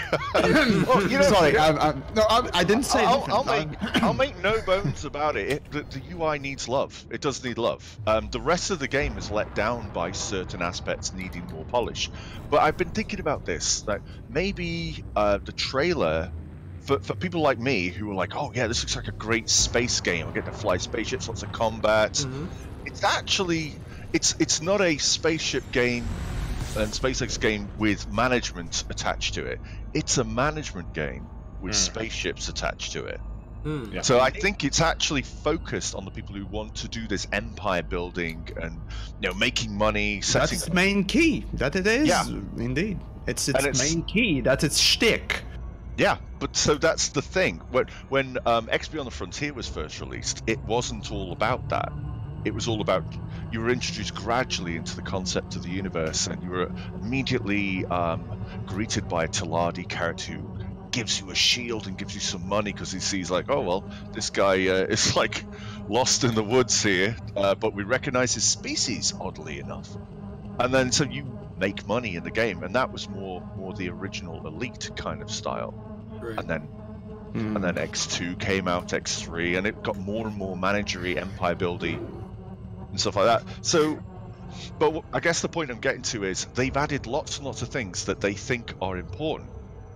Well, you know, sorry, I didn't say I'll make no bones about it. The UI needs love. It does need love. The rest of the game is let down by certain aspects needing more polish. But I've been thinking about this. Like maybe the trailer, for people like me who are like, oh yeah, this looks like a great space game. I get to fly spaceships, lots of combat. Mm-hmm. It's actually, it's not a spaceship game and SpaceX game with management attached to it. It's a management game with spaceships attached to it. Yeah. So I think it's actually focused on the people who want to do this empire building and making money. That's its main key. That it is. Yeah, indeed. It's main key. That's its shtick. Yeah, but so that's the thing. When X Beyond the Frontier was first released, it wasn't all about that. It was all about, you were introduced gradually into the concept of the universe, and you were immediately greeted by a Taladi character who gives you a shield and gives you some money because he sees like, oh well, this guy is like lost in the woods here, but we recognize his species, oddly enough. And then so you make money in the game, and that was more the original Elite kind of style. Right. And then X2 came out, X3, and it got more and more managery, empire building and stuff like that. So, but I guess the point I'm getting to is they've added lots and lots of things that they think are important,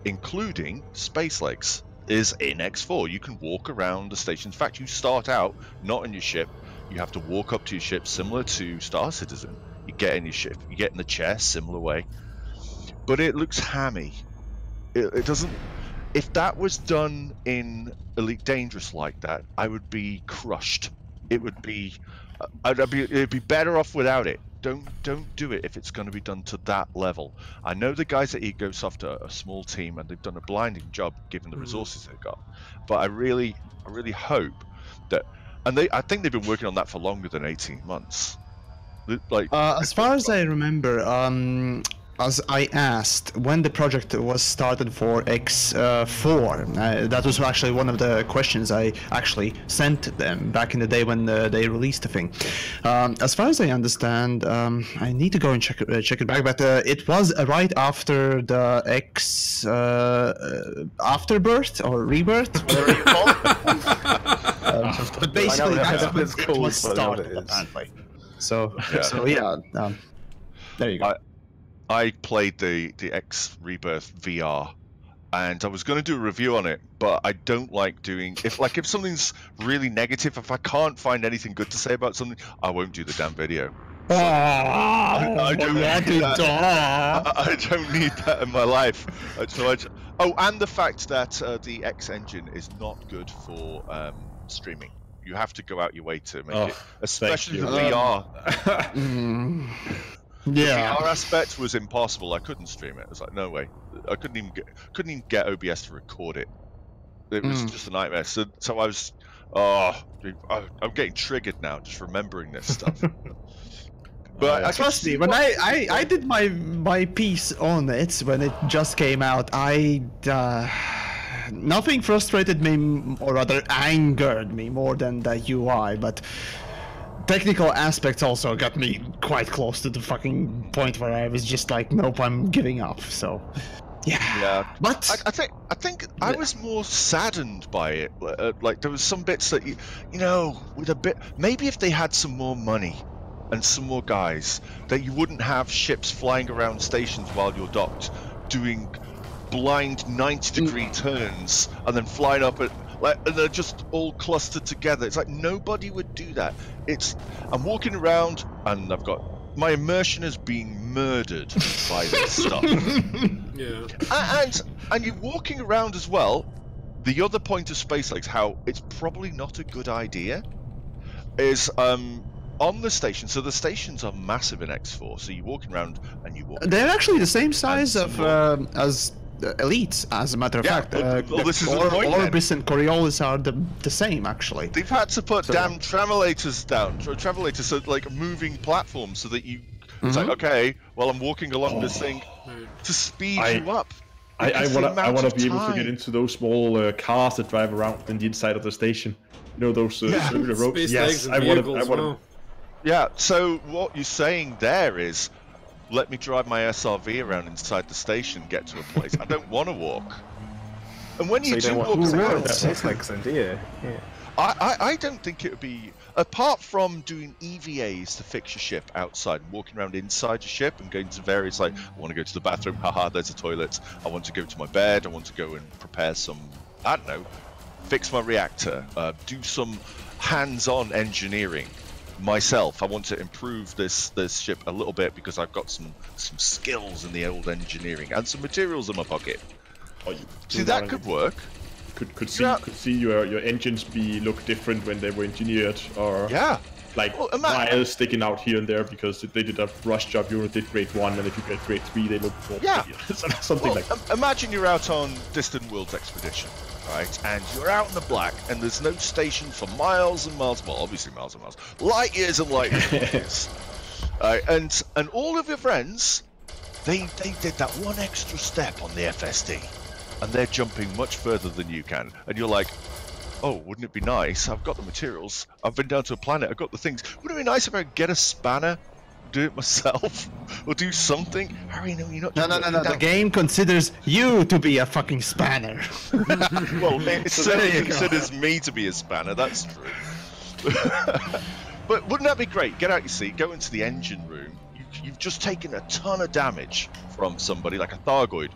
including space legs is in X4. You can walk around the station. In fact, you start out not in your ship. You have to walk up to your ship, similar to Star Citizen. You get in your ship, you get in the chair, similar way. But it looks hammy. It doesn't... If that was done in Elite Dangerous like that, I would be crushed. It would be... it'd be better off without it. Don't do it if it's going to be done to that level. I know the guys at Egosoft are a small team and they've done a blinding job given the resources they've got. But I really hope that, and I think they've been working on that for longer than 18 months. Like, as far as I remember, as I asked when the project was started for X4, that was actually one of the questions I actually sent them back in the day when they released the thing. As far as I understand, I need to go and check it back, but it was right after the X afterbirth or rebirth, whatever you call it. But basically, that's when it was started, apparently. So yeah, there you go. I played the X Rebirth VR, and I was going to do a review on it, but I don't like doing if something's really negative. If I can't find anything good to say about something, I won't do the damn video. So I don't need that. I don't need that in my life. And the fact that the X engine is not good for streaming. You have to go out your way to make it, especially the VR. Yeah, the VR aspect was impossible. I couldn't stream it. It was like no way. I couldn't even get OBS to record it. It was just a nightmare. So I was, I'm getting triggered now just remembering this stuff. But trust me, when I did my piece on it when it just came out, nothing frustrated me, or rather angered me more than the UI, but technical aspects also got me quite close to the fucking point where I was just like, nope, I'm giving up. So, yeah. But I think I was more saddened by it. Like there was some bits that with a bit, maybe if they had some more money and some more guys, that you wouldn't have ships flying around stations while you're docked, doing blind 90-degree turns and then flying up at and they're just all clustered together. It's like nobody would do that. I'm walking around and I've got my immersion is being murdered by this stuff. Yeah. And you're walking around as well. The other point of space legs, how it's probably not a good idea, is on the station. So the stations are massive in X4. So you're walking around and you walk. They're actually the same size as Elites, as a matter of fact. This is the point, Orbis and Coriolis are the same, actually. They've had to put damn travelators down, so like moving platforms, so that you. It's like, okay, well, I'm walking along this thing to speed you up. I want to be able to get into those small cars that drive around in the inside of the station. You know, those circular ropes. Yes, I want to. Yeah. So what you're saying there is, let me drive my SRV around inside the station, get to a place. I don't want to walk. And when you do walk around, space legs, then, do you? Yeah. I don't think it would be, apart from doing EVAs to fix your ship outside, walking around inside your ship and going to various, like, I want to go to the bathroom, haha, there's a toilet, I want to go to my bed, I want to go and prepare some, I don't know, fix my reactor, do some hands-on engineering myself. I want to improve this ship a little bit because I've got some skills in the old engineering and some materials in my pocket. Oh, See, that could work. Could see your engines look different when they were engineered, or wires sticking out here and there because they did a rush job. You did grade 1, and if you get grade 3, they look more something like that. Imagine you're out on Distant Worlds expedition, right? And you're out in the black, and there's no station for miles and miles. Well, obviously miles and miles, light years and light years. And all of your friends, they did that one extra step on the FSD. And they're jumping much further than you can. And you're like, oh, wouldn't it be nice? I've got the materials. I've been down to a planet. I've got the things. Wouldn't it be nice if I could get a spanner, do it myself, or do something? Harry, no, you're not. No. The game considers you to be a fucking spanner. Well, it certainly considers me to be a spanner. That's true. But wouldn't that be great? Get out your seat, go into the engine room. You've just taken a ton of damage from somebody, like a Thargoid.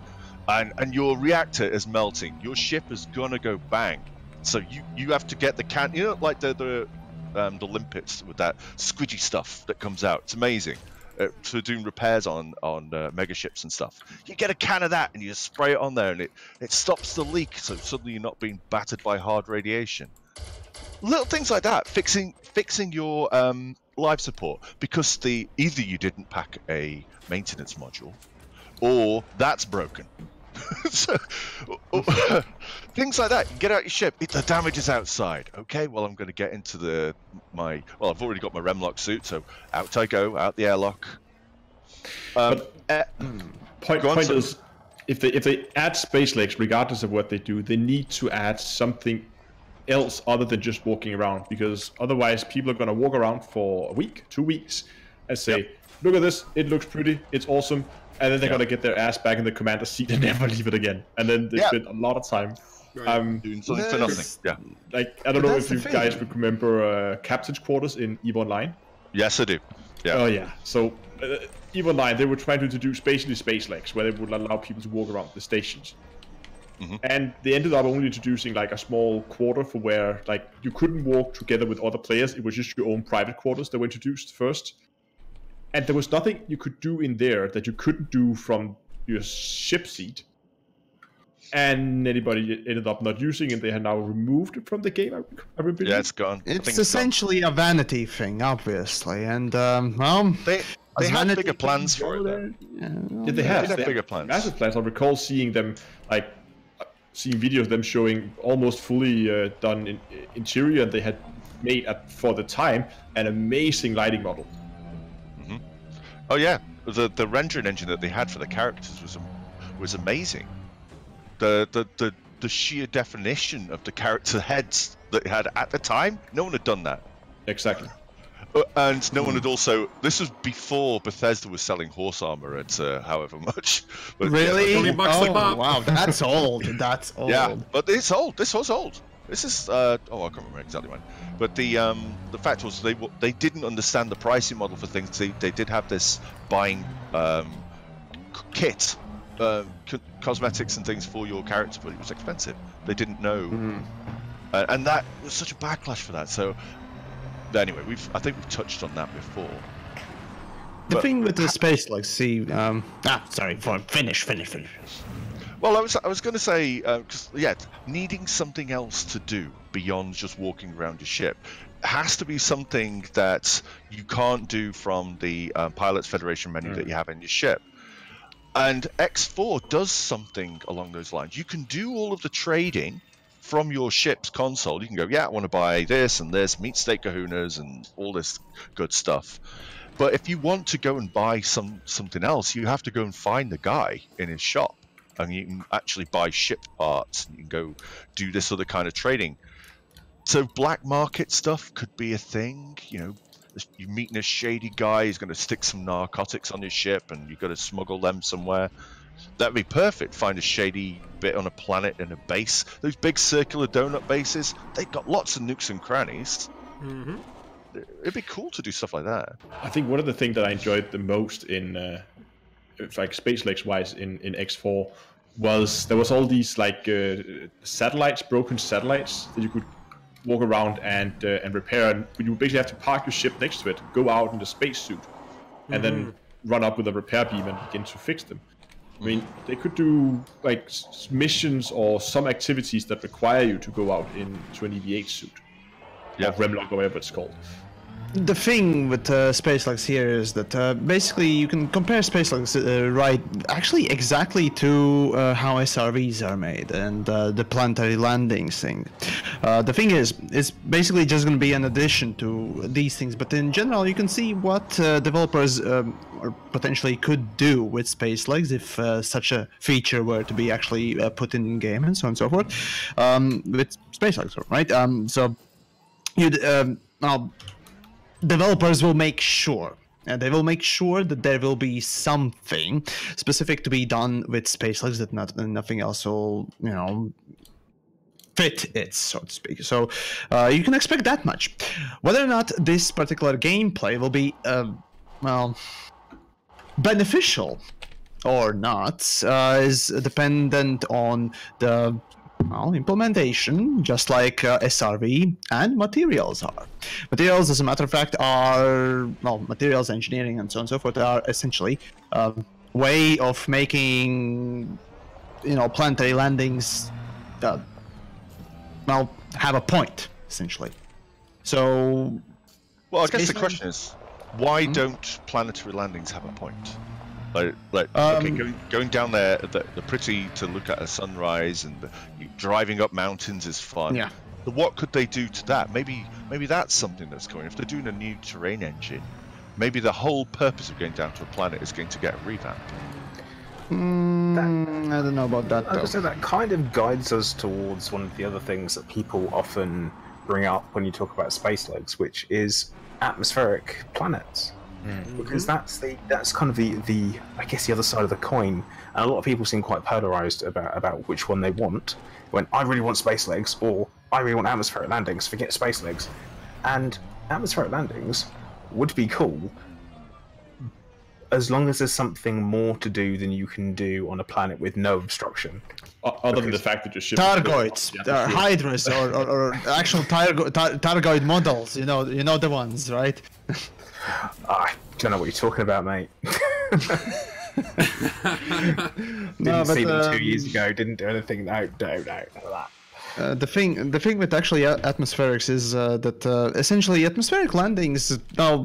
And your reactor is melting. Your ship is gonna go bang. So you have to get the can. You know, like the limpets with that squidgy stuff that comes out. It's amazing for doing repairs on mega ships and stuff. You get a can of that and you spray it on there, and it stops the leak. So suddenly you're not being battered by hard radiation. Little things like that. Fixing your life support because either you didn't pack a maintenance module, or that's broken. So, things like that. Get out your ship. The damage is outside. Okay, well, I'm going to get into I've already got my Remlock suit, so out I go, out the airlock. Point is, if they add space legs, regardless of what they do, they need to add something else other than just walking around, because otherwise people are going to walk around for a week, 2 weeks, and say, look at this, it looks pretty, it's awesome. And then they're gonna get their ass back in the commander seat and never leave it again. And then they spend a lot of time doing something for nothing. Yeah. Like, I don't know if you guys would remember Captain's Quarters in EVE Online. Yes, I do. Yeah. Oh yeah. So EVE Online, they were trying to introduce basically space legs, where they would allow people to walk around the stations. Mm-hmm. And they ended up only introducing like a small quarter for where like you couldn't walk together with other players. It was just your own private quarters that were introduced first. And there was nothing you could do in there that you couldn't do from your ship seat. And anybody ended up not using it. They had now removed it from the game. I believe. Yeah, it's gone. It's essentially a vanity thing, obviously. And, they had bigger plans for it, though. Yeah, they have bigger plans. Massive plans. I recall seeing them, seeing videos of them showing almost fully done interior, and they had made, for the time, an amazing lighting model. Oh yeah, the rendering engine that they had for the characters was amazing. The sheer definition of the character heads that they had at the time, no one had done that. Exactly. And no one had also. This was before Bethesda was selling horse armor at however much. But, really? Yeah, oh wow, that's old. That's old. Yeah, but it's old. This was old. This is I can't remember exactly when, but the fact was they didn't understand the pricing model for things. They did have this buying kit, cosmetics and things for your character, but it was expensive. They didn't know, and that was such a backlash for that. So anyway, I think we've touched on that before. The thing with the space, like, finish. Well, I was going to say, needing something else to do beyond just walking around your ship has to be something that you can't do from the Pilots Federation menu that you have in your ship. And X4 does something along those lines. You can do all of the trading from your ship's console. You can go, I want to buy this and this, meat steak kahunas and all this good stuff. But if you want to go and buy something else, you have to go and find the guy in his shop. And you can actually buy ship parts, and you can go do this other kind of trading. So black market stuff could be a thing, you're meeting a shady guy who's going to stick some narcotics on your ship, and you've got to smuggle them somewhere. That'd be perfect. Find a shady bit on a planet in a base. Those big circular donut bases, they've got lots of nooks and crannies. Mm-hmm. It'd be cool to do stuff like that. I think one of the things that I enjoyed the most in, like Space Legs wise, in X4, was there was all these like satellites, broken satellites that you could walk around and repair, and you basically have to park your ship next to it, go out in the spacesuit, and then run up with a repair beam and begin to fix them. I mean, they could do like missions or some activities that require you to go out into an EVH suit, or Remlock or whatever it's called. The thing with Spacelegs here is that basically you can compare Spacelegs actually exactly to how SRVs are made and the planetary landings thing. The thing is, it's basically just going to be an addition to these things, but in general you can see what developers potentially could do with Spacelegs if such a feature were to be actually put in game and so on and so forth. With Spacelegs, right? So you'd developers will make sure, and they will make sure that there will be something specific to be done with Spacelegs that nothing else will, fit it, so to speak. So you can expect that much. Whether or not this particular gameplay will be, beneficial or not is dependent on the implementation, just like SRV and materials are. Materials, as a matter of fact, are, materials engineering and so on and so forth are essentially a way of making, planetary landings, have a point, essentially. So... Well, I guess the question is, why don't planetary landings have a point? Okay, going down there, the pretty to look at a sunrise and driving up mountains is fun. Yeah. But what could they do to that? Maybe that's something that's going. If they're doing a new terrain engine, maybe the whole purpose of going down to a planet is going to get a revamp. I don't know about that, though. I would say that kind of guides us towards one of the other things that people often bring up when you talk about Spacelegs, which is atmospheric planets. Because that's kind of the I guess the other side of the coin, and a lot of people seem quite polarized about which one they want. When I really want Spacelegs, or I really want atmospheric landings, forget Spacelegs. And atmospheric landings would be cool, as long as there's something more to do than you can do on a planet with no obstruction. Other than the fact that your ship... Targoids, Hydras, or actual Targoid models, you know the ones, right? I don't know what you're talking about, mate. Didn't see them 2 years ago, didn't do anything, no, none of that. The thing with actually atmospherics is that essentially atmospheric landings,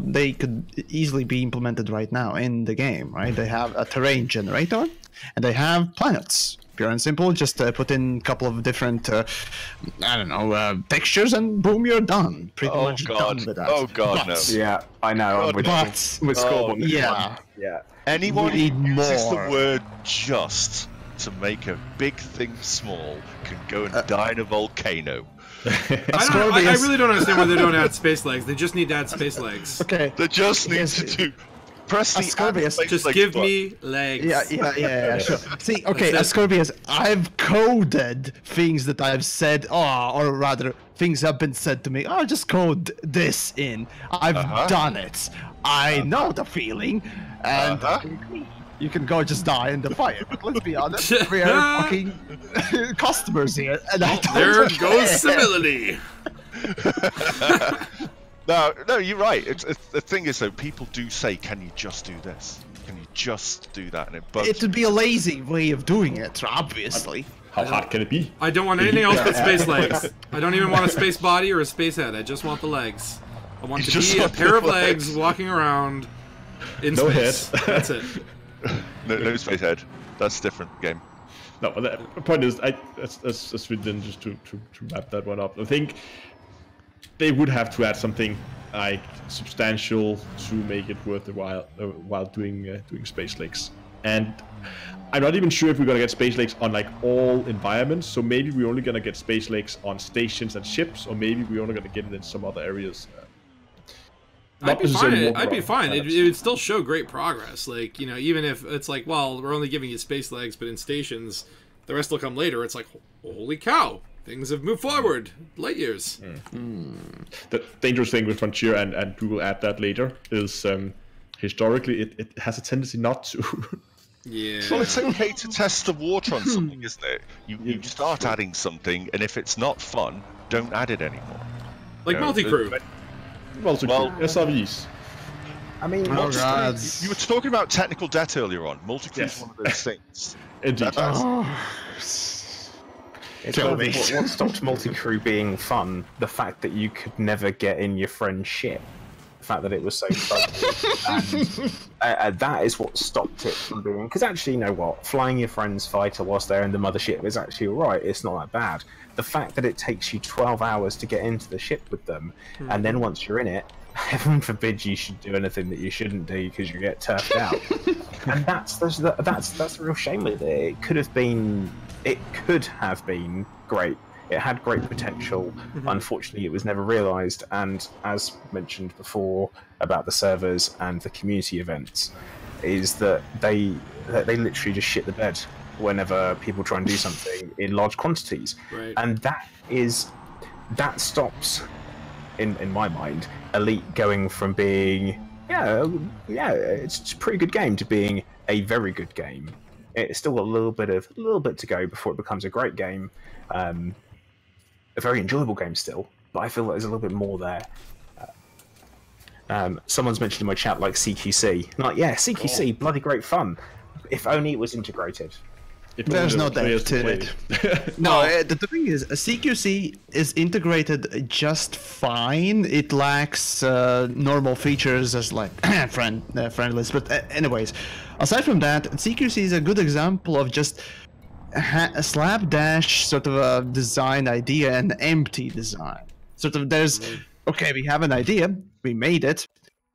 they could easily be implemented right now in the game, right? They have a terrain generator, and they have planets. Pure and simple, just put in a couple of different, textures, and boom, you're done. Pretty much done with that. Oh god, no. Yeah, I know. With Scorpion. Yeah. Anyone who need uses the more. word "just" to make a big thing small can go and die in a volcano. I really don't understand why they don't add Spacelegs. They just need to add Spacelegs. Okay. They just need to press the Ascorbius, just give me legs. Yeah, sure. See, okay, Ascorbius, I've coded things that I've said, or rather, things have been said to me. Just code this in. I've done it. I know the feeling, and you can go just die in the fire. But let's be honest, we are fucking customers here, and there goes civility. No, you're right. The thing is, though, people do say, "Can you just do this? Can you just do that?" And it bugs. It would be a lazy way of doing it, obviously. How hard can it be? I don't want anything else but space legs. I don't even want a space body or a space head. I just want the legs. I want to be a pair of legs walking around in space. Head. That's it. No space head. That's a different game. No, but the point is, as we did just to wrap that one up, I think they would have to add something like substantial to make it worth the while doing space legs. And I'm not even sure if we're gonna get space legs on like all environments. So maybe we're only gonna get space legs on stations and ships, or maybe we're only gonna get it in some other areas. I'd be Zone fine. 1 I'd be run. fine. Yeah, It would still show great progress. Like, you know, even if it's like, well, we're only giving you space legs, but in stations, the rest will come later. It's like, holy cow, things have moved forward light years. The dangerous thing with Frontier, and we will add that later, is historically it has a tendency not to. Yeah. Well, it's okay to test the water on something, isn't it? You start adding something, and if it's not fun, don't add it anymore. Like You know, multi-crew. Well, SRVs. I mean, Oh, God. You were talking about technical debt earlier on. Multi-crew is Yes. one of those things. Indeed. it's kind of what stopped multi-crew being fun? The fact that you could never get in your friend's ship. The fact that it was so buggy. And that is what stopped it from being... Because actually, you know what? Flying your friend's fighter whilst they're in the mothership is actually alright. It's not that bad. The fact that it takes you 12 hours to get into the ship with them, and then once you're in it, heaven forbid you should do anything that you shouldn't do because you get turfed out. And that's the real shame with it. It could have been great. It had great potential. Unfortunately, it was never realised. And as mentioned before about the servers and the community events, is that they literally just shit the bed whenever people try and do something in large quantities. Right. And that stops, in my mind, Elite going from being it's a pretty good game to being a very good game. It's still got a little bit to go before it becomes a great game. A very enjoyable game still, but I feel like there's a little bit more there. Someone's mentioned in my chat like CQC. Like, yeah, CQC, bloody great fun. If only it was integrated. There's no depth to it. No, the thing is, CQC is integrated just fine. It lacks normal features as like friendless. But anyways, aside from that, CQC is a good example of just a slapdash sort of a design idea and empty design. Sort of there's, okay, we have an idea, we made it,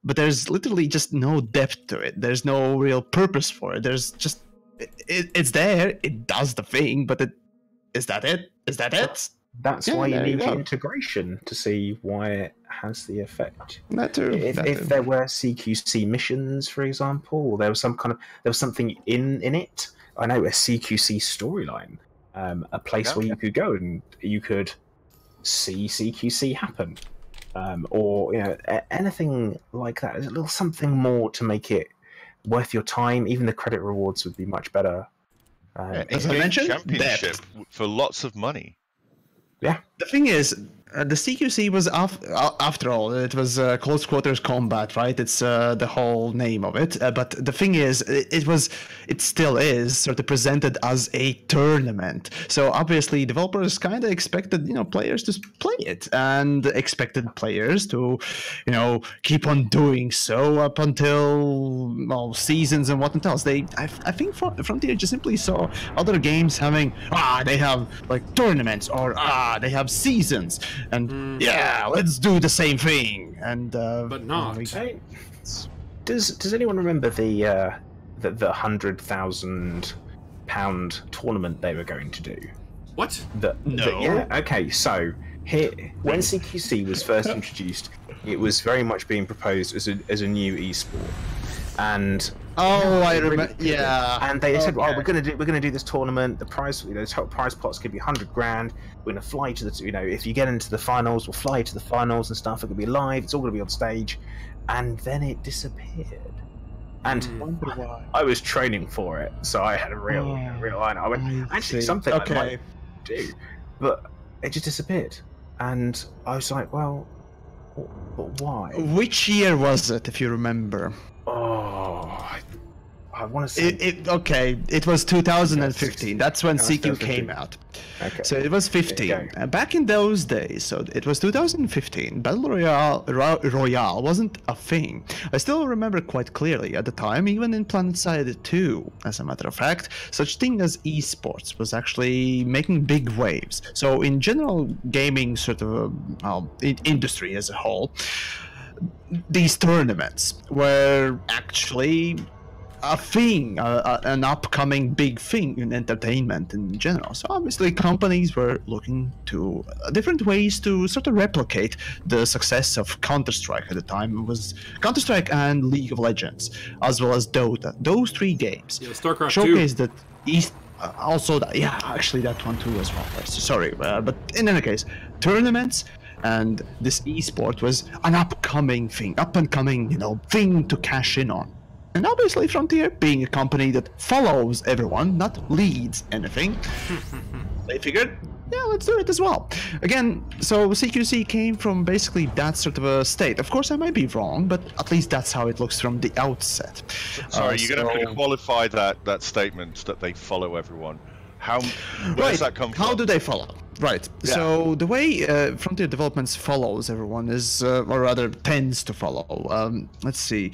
but there's literally just no depth to it. There's no real purpose for it. There's just it's there, it does the thing, but is that it? Is that it? That's why you need integration to see why it has the effect. That too. If there were CQC missions, for example, or there was something in it. I know, a CQC storyline, a place where you could go and you could see CQC happen, or anything like that. There's a little something more to make it worth your time. Even the credit rewards would be much better. As I mentioned, championship for lots of money. Yeah. The thing is, the CQC was after all, it was close quarters combat, right? It's the whole name of it. But the thing is, it still is sort of presented as a tournament. So obviously, developers kind of expected players to play it, and expected players to keep on doing so up until seasons and whatnot else. I think Frontier just simply saw other games having they have like tournaments, or they have seasons. And let's do the same thing. And but not. Does anyone remember the £100,000 tournament they were going to do? What? No. Okay. So here, when CQC was first introduced, it was very much being proposed as a new esport, and I remember. Yeah. And they said, "Oh, we're gonna do this tournament. The prize, the total prize pots could be $100,000. We're gonna fly to the, if you get into the finals, we'll fly to the finals and stuff. It could be live. It's all gonna be on stage." And then it disappeared. And I was training for it, so I had a real line. I went, actually, something I might do, but it just disappeared. And I was like, well, but why? Which year was it, if you remember? Oh, I want to say... It was 2015. That's when CQ came out. Okay. So it was 15. Back in those days, so it was 2015, Battle Royale wasn't a thing. I still remember quite clearly at the time, even in PlanetSide 2, as a matter of fact, such thing as esports was actually making big waves. So in general gaming sort of industry as a whole, these tournaments were actually a thing, an upcoming big thing in entertainment in general. So obviously companies were looking to different ways to sort of replicate the success of Counter-Strike at the time. It was Counter-Strike and League of Legends, as well as Dota. Those 3 games StarCraft showcased that also that, yeah, actually that one too as well. Sorry, but in any case, tournaments and this esport was an upcoming thing, up and coming, thing to cash in on. And obviously Frontier, being a company that follows everyone, not leads anything, they figured, yeah, let's do it as well. Again, so CQC came from basically that sort of a state. Of course, I might be wrong, but at least that's how it looks from the outset. Sorry, you're going to have to qualify that statement that they follow everyone. Where does that come from? How do they follow? Right. Yeah. So the way Frontier Developments follows everyone is, or rather tends to follow. Let's see.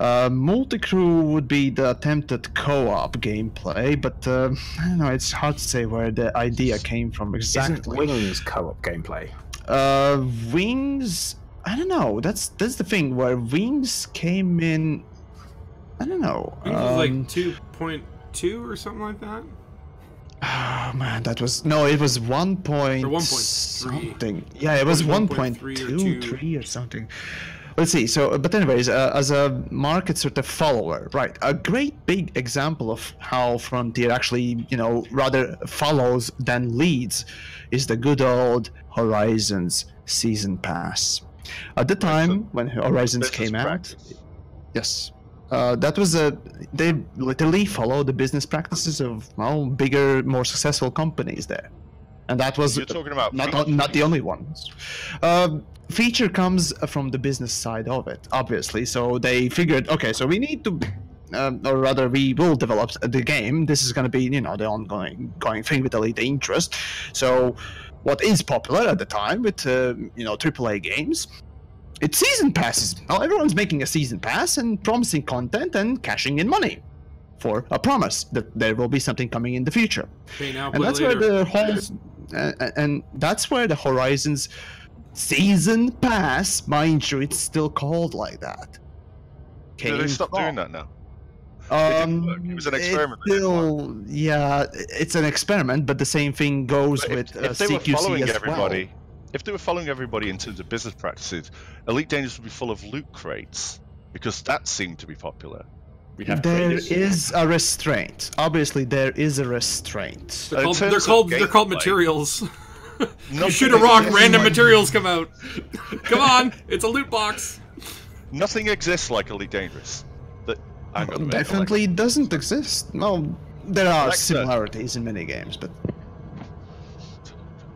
Multi-crew would be the attempted co-op gameplay, but I don't know. It's hard to say where the idea came from exactly. Isn't Wings co-op gameplay? Wings. I don't know. That's the thing where Wings came in. I don't know. Wings was like 2.2 or something like that. Oh man, it was 1.3 something. Yeah, it was 1.2, 3 or something. Let's see. So, but anyways, as a market sort of follower, right? A great big example of how Frontier actually, rather follows than leads, is the good old Horizons Season Pass. At the time when Horizons came out, yes. That was they literally follow the business practices of bigger, more successful companies there, and that was you're talking about not the only ones. Feature comes from the business side of it, obviously. So they figured, okay, so we need to, or rather, we will develop the game. This is going to be, the ongoing thing with Elite Dangerous. So, what is popular at the time with AAA games? It's season passes. Now everyone's making a season pass and promising content and cashing in money for a promise that there will be something coming in the future. Pay now, and that's later. where the whole and that's where the Horizons Season Pass, mind you, it's still called like that. Do they stop doing that now? It was an experiment. Yeah, it's an experiment, but the same thing goes with if they were CQC following as everybody. well. If they were following everybody in terms of business practices, Elite Dangerous would be full of loot crates, because that seemed to be popular. There is a restraint. Obviously, there is a restraint. They're called materials. You shoot a rock, random materials come out. Come on, it's a loot box. Nothing exists like Elite Dangerous. Definitely doesn't exist. No, there are similarities in many games, but.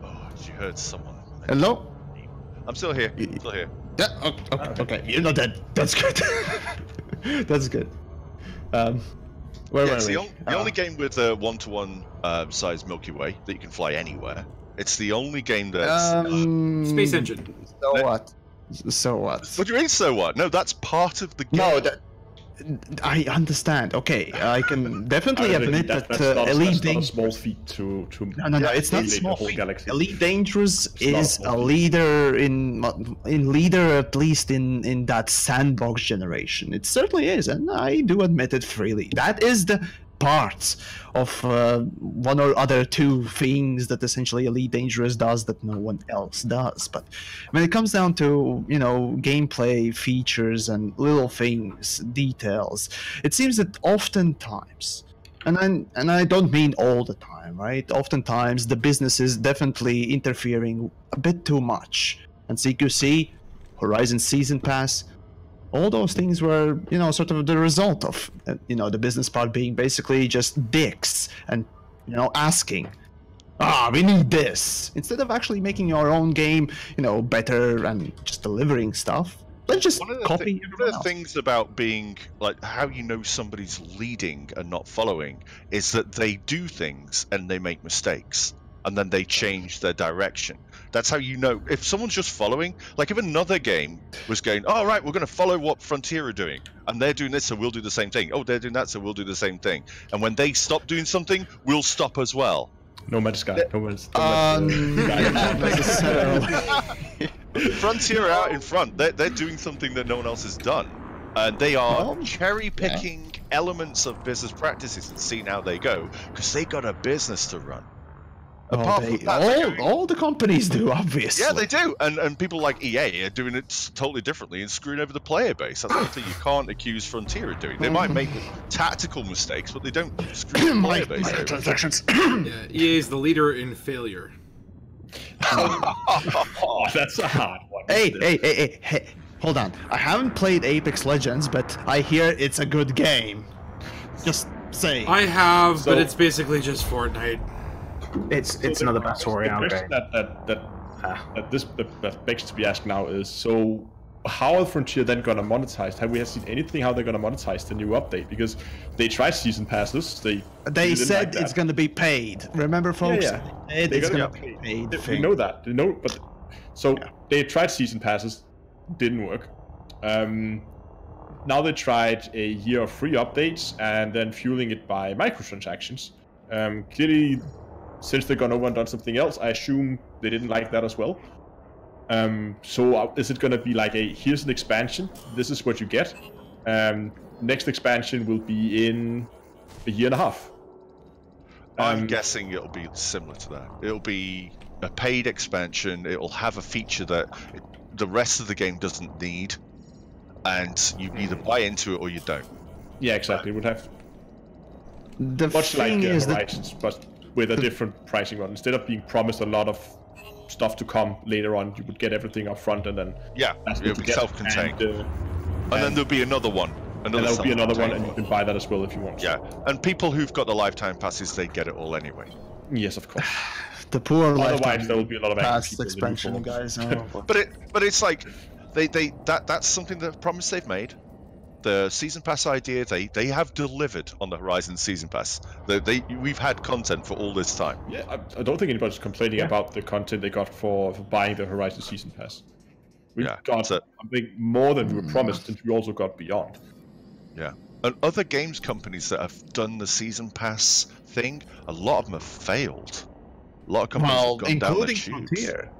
Oh, you heard someone. Hello? I'm still here. Still here. Yeah. Okay. You're not dead. That's good. That's good. Where were it's we? the only game with a 1-to-1 size Milky Way that you can fly anywhere. It's the only game that's Space Engine. So what? So what? What do you mean? So what? No, that's part of the game. No, I understand. Okay, I can definitely admit that Elite Dangerous. Not a small feat to no, it's not small. Whole galaxy. Elite Dangerous is a leader in at least in that sandbox generation. It certainly is, and I do admit it freely. That is the parts of one or other two things that essentially Elite Dangerous does that no one else does. But when it comes down to gameplay features and little things, details, it seems that oftentimes, and I don't mean all the time, right? Oftentimes the business is definitely interfering a bit too much. And CQC, Horizon Season Pass, all those things were, sort of the result of, the business part being basically just dicks and, asking, we need this. Instead of actually making your own game, better and just delivering stuff. Let's just copy. One of the things about being, like, how somebody's leading and not following is that they do things and they make mistakes. And then they change their direction. That's how you know. If someone's just following, like if another game was going, oh, right, we're going to follow what Frontier are doing. And they're doing this, so we'll do the same thing. Oh, they're doing that, so we'll do the same thing. And when they stop doing something, we'll stop as well. No Man's Sky. Not necessarily. Frontier are out in front. They're doing something that no one else has done. And they are cherry-picking elements of business practices and seeing how they go, because they got a business to run. Apart from that, all the companies do, obviously. Yeah, they do. And people like EA are doing it totally differently and screwing over the player base. That's one thing you can't accuse Frontier of doing. They might make tactical mistakes, but they don't screw the player base over. Transactions. Yeah, EA is the leader in failure. Oh, that's a hard one. Hey, hold on. I haven't played Apex Legends, but I hear it's a good game. Just saying. I have, but it's basically just Fortnite. It's another battle royale game. That begs to be asked now is, so how are Frontier then gonna monetize? Have we seen anything how they're gonna monetize the new update? Because they tried season passes. They said like it's gonna be paid. Remember, folks? Yeah. It's gonna be paid. We know that. They tried season passes, didn't work. Now they tried a year of free updates and then fueling it by microtransactions. Clearly, since they've gone over and done something else, I assume they didn't like that as well. So is it going to be like here's an expansion, this is what you get. Next expansion will be in a year and a half. I'm guessing it'll be similar to that. It'll be a paid expansion. It'll have a feature that the rest of the game doesn't need, and you either buy into it or you don't. Yeah, exactly. It would have the much like Horizons, but with a different pricing model. Instead of being promised a lot of stuff to come later on, you would get everything up front and then it'll be self-contained. And then there'll be another one. And there'll be another one, and you can buy that as well if you want. Yeah, and people who've got the lifetime passes, they get it all anyway. Yes, of course. The poor otherwise there will be a lot of pass expansion, guys. But it's like that's something that promise they've made. The season pass idea, they have delivered on the Horizon season pass. We've had content for all this time. Yeah, I don't think anybody's complaining about the content they got for buying the Horizon season pass. We got something more than we were promised, and we also got beyond. Yeah, and other games companies that have done the season pass thing, a lot of them have failed. A lot of companies have gone down the tubes. Frontier.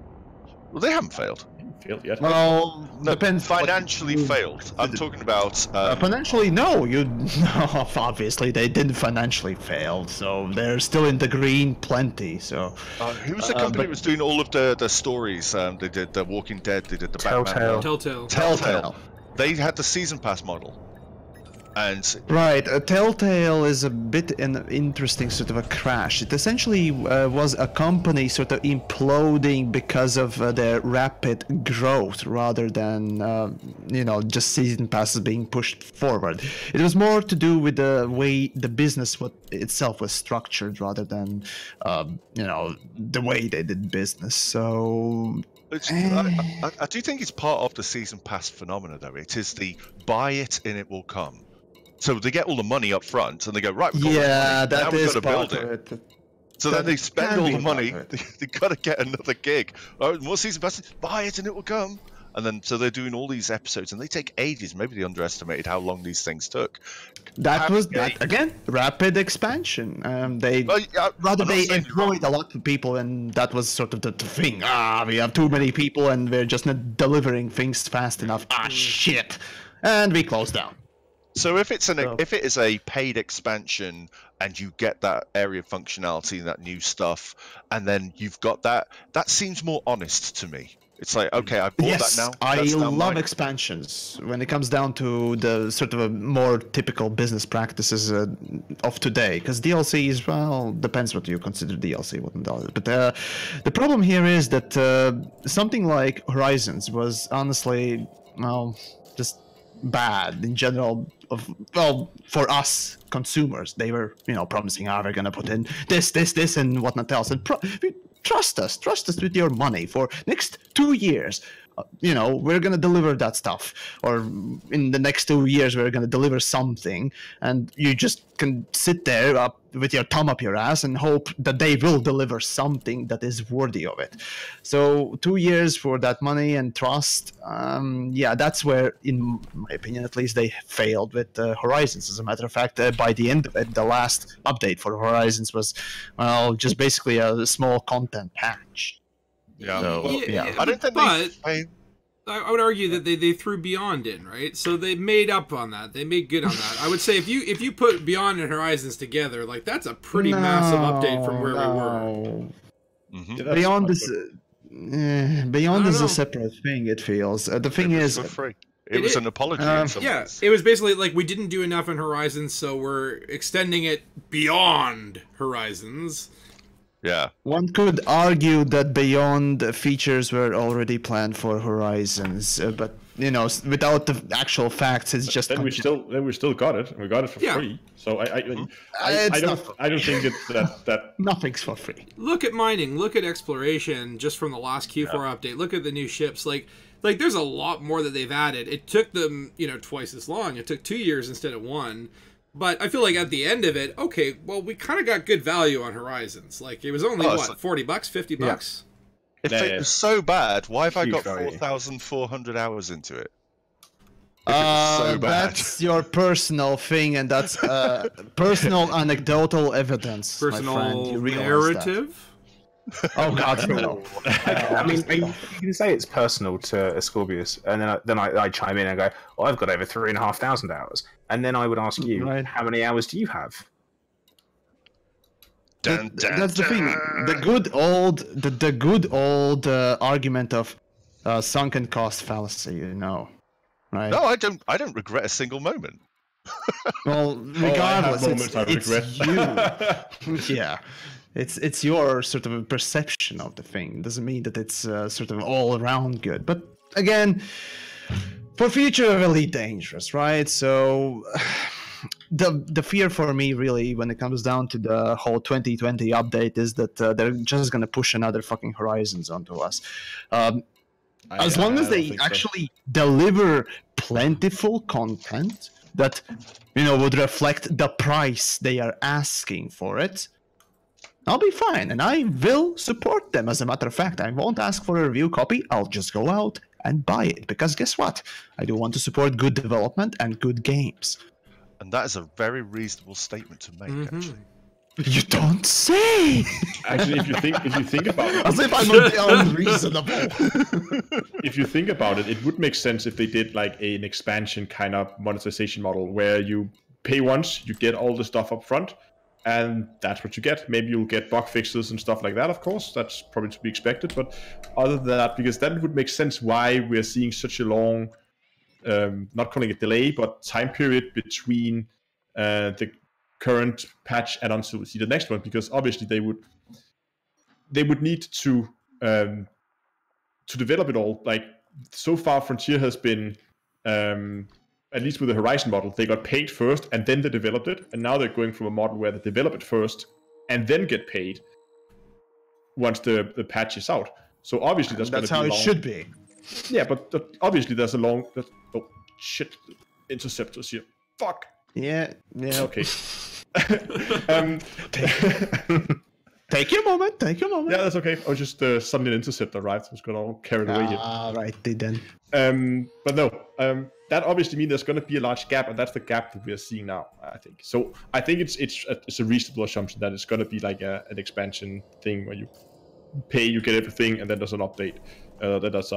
Well, they haven't failed. Failed yet. Well, depends. Financially failed. I'm talking about. Financially, no. Obviously, they didn't financially fail, so they're still in the green, plenty. So. Who was the company that was doing all of the stories? They did the Walking Dead. They did the Batman. Telltale. They had the season pass model. And Telltale is a bit an interesting sort of a crash. It essentially was a company sort of imploding because of their rapid growth, rather than just season passes being pushed forward. It was more to do with the way the business itself was structured, rather than the way they did business. So. I do think it's part of the season pass phenomena, though. It is the buy it and it will come. So they get all the money up front, and they go, right, we've got that is to part build of it. So then they spend all the money. They got to get another gig. Oh, more season passes, buy it and it will come. And then so they're doing all these episodes, and they take ages. Maybe they underestimated how long these things took. That again, rapid expansion. They employed a lot of people, and that was sort of the thing. We have too many people, and we're just not delivering things fast enough. Shit, and we close down. So if it is a paid expansion and you get that area functionality, that new stuff, and then you've got that seems more honest to me. It's like, okay, I bought that now. I love expansions when it comes down to the sort of a more typical business practices of today. Because DLCs, well, depends what you consider DLC, what not. But the problem here is that something like Horizons was honestly, just bad in general. For us consumers, they were, promising, we're gonna put in this, and whatnot else, and trust us with your money for next 2 years. We're gonna deliver that stuff, or in the next 2 years we're gonna deliver something, and you just can sit there with your thumb up your ass and hope that they will deliver something that is worthy of it. So 2 years for that money and trust, that's where, in my opinion at least, they failed with Horizons. As a matter of fact, by the end of it, the last update for Horizons was, just basically a small content patch. Yeah. So, I don't think I would argue that they threw Beyond in, right? So they made up on that. They made good on that. I would say if you put Beyond and Horizons together, like that's a pretty massive update from where we were. Mm-hmm. Yeah, Beyond is Beyond is know. a separate thing. It feels the thing It was is for free. It was an apology. In some Yeah, ways. it was basically like we didn't do enough in Horizons, so we're extending it beyond Horizons. Yeah. one could argue that Beyond features were already planned for Horizons, but you know, without the actual facts, it's just Then we still got it, and we got it for Yeah. free. So I It's don't think it's that nothing's for free. Look at mining, look at exploration, just from the last Q4 update. Look at the new ships. Like there's a lot more that they've added. It took them, twice as long. It took 2 years instead of 1. But I feel like at the end of it, okay, well, we kind of got good value on Horizons. Like, it was only, Oh, what, so- $40, $50? If Yeah, it yeah. was so bad, why have I Huge got value. 4,400 hours into it? If it was so bad. That's your personal thing, and that's personal anecdotal evidence. my friend. Personal You realize that. narrative? Oh God, no. I mean, you can say it's personal to Ascorbius, and then I chime in and go, well, I've got over 3,500 hours. And then I would ask you, Right. how many hours do you have? Dun, dun, That's the thing. dun. The good old argument of sunken cost fallacy. Right? No, I don't regret a single moment. Well, regardless, moments I it's regret. you. Yeah, it's your sort of perception of the thing. It doesn't mean that it's sort of all around good. But again, for future of Elite Dangerous, right? So the fear for me really, when it comes down to the whole 2020 update, is that they're just gonna push another fucking Horizons onto us. As long as they actually deliver plentiful content that would reflect the price they are asking for it, I'll be fine, and I will support them. As a matter of fact, I won't ask for a review copy. I'll just go out and buy it, because guess what? I do want to support good development and good games. And that is a very reasonable statement to make, actually. You don't say. Actually, if you think about it, As if I'm unreasonable. if you think about it, it would make sense if they did like an expansion kind of monetization model where you pay once, you get all the stuff up front, and that's what you get. Maybe you'll get bug fixes and stuff like that, of course. That's probably to be expected. But other than that, because then it would make sense why we're seeing such a long, not calling it delay, but time period between the current patch and until we see the next one, because obviously they would need to develop it all. Like, so far Frontier has been, at least with the Horizon model, they got paid first and then they developed it, and now they're going from a model where they develop it first and then get paid once the patch is out. So obviously that's how be it long. should be. Yeah, but obviously there's a long. Oh shit! Interceptors here. Fuck. Yeah. Okay. Take your moment. Yeah, that's okay. I was just suddenly an interceptor arrived. I was going all carried away here. Right, then. But no, that obviously means there's going to be a large gap, and that's the gap that we are seeing now, I think. So I think it's a reasonable assumption that it's going to be like an expansion thing where you pay, you get everything, and then there's an update. That there's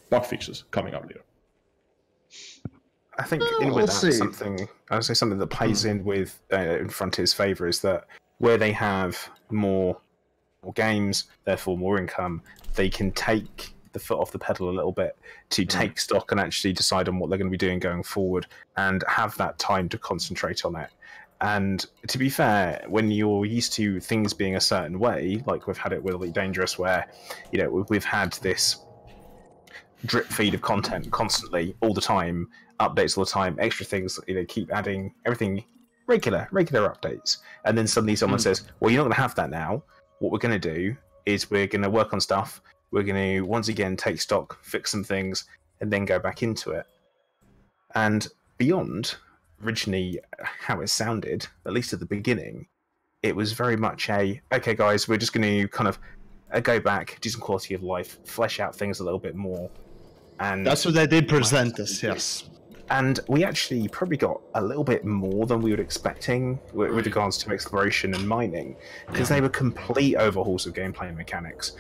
bug fixes coming up later. I think We'll with that, see. something that plays in with in Frontier's favour is that where they have more games, therefore more income, they can take the foot off the pedal a little bit to take stock and actually decide on what they're going to be doing going forward and have that time to concentrate on it. And to be fair, when you're used to things being a certain way, like we've had it with Elite Dangerous, where we've had this drip feed of content constantly, all the time, updates all the time, extra things, keep adding everything, regular updates, and then suddenly someone says, well, you're not going to have that now. What we're going to do is we're going to work on stuff, we're going to once again take stock, fix some things, and then go back into it. And Beyond, originally how it sounded, at least at the beginning, it was very much okay guys, we're just going to kind of go back, do some quality of life, flesh out things a little bit more. And That's what they did present us, yes. And we actually probably got a little bit more than we were expecting with regards to exploration and mining, because they were complete overhauls of gameplay mechanics.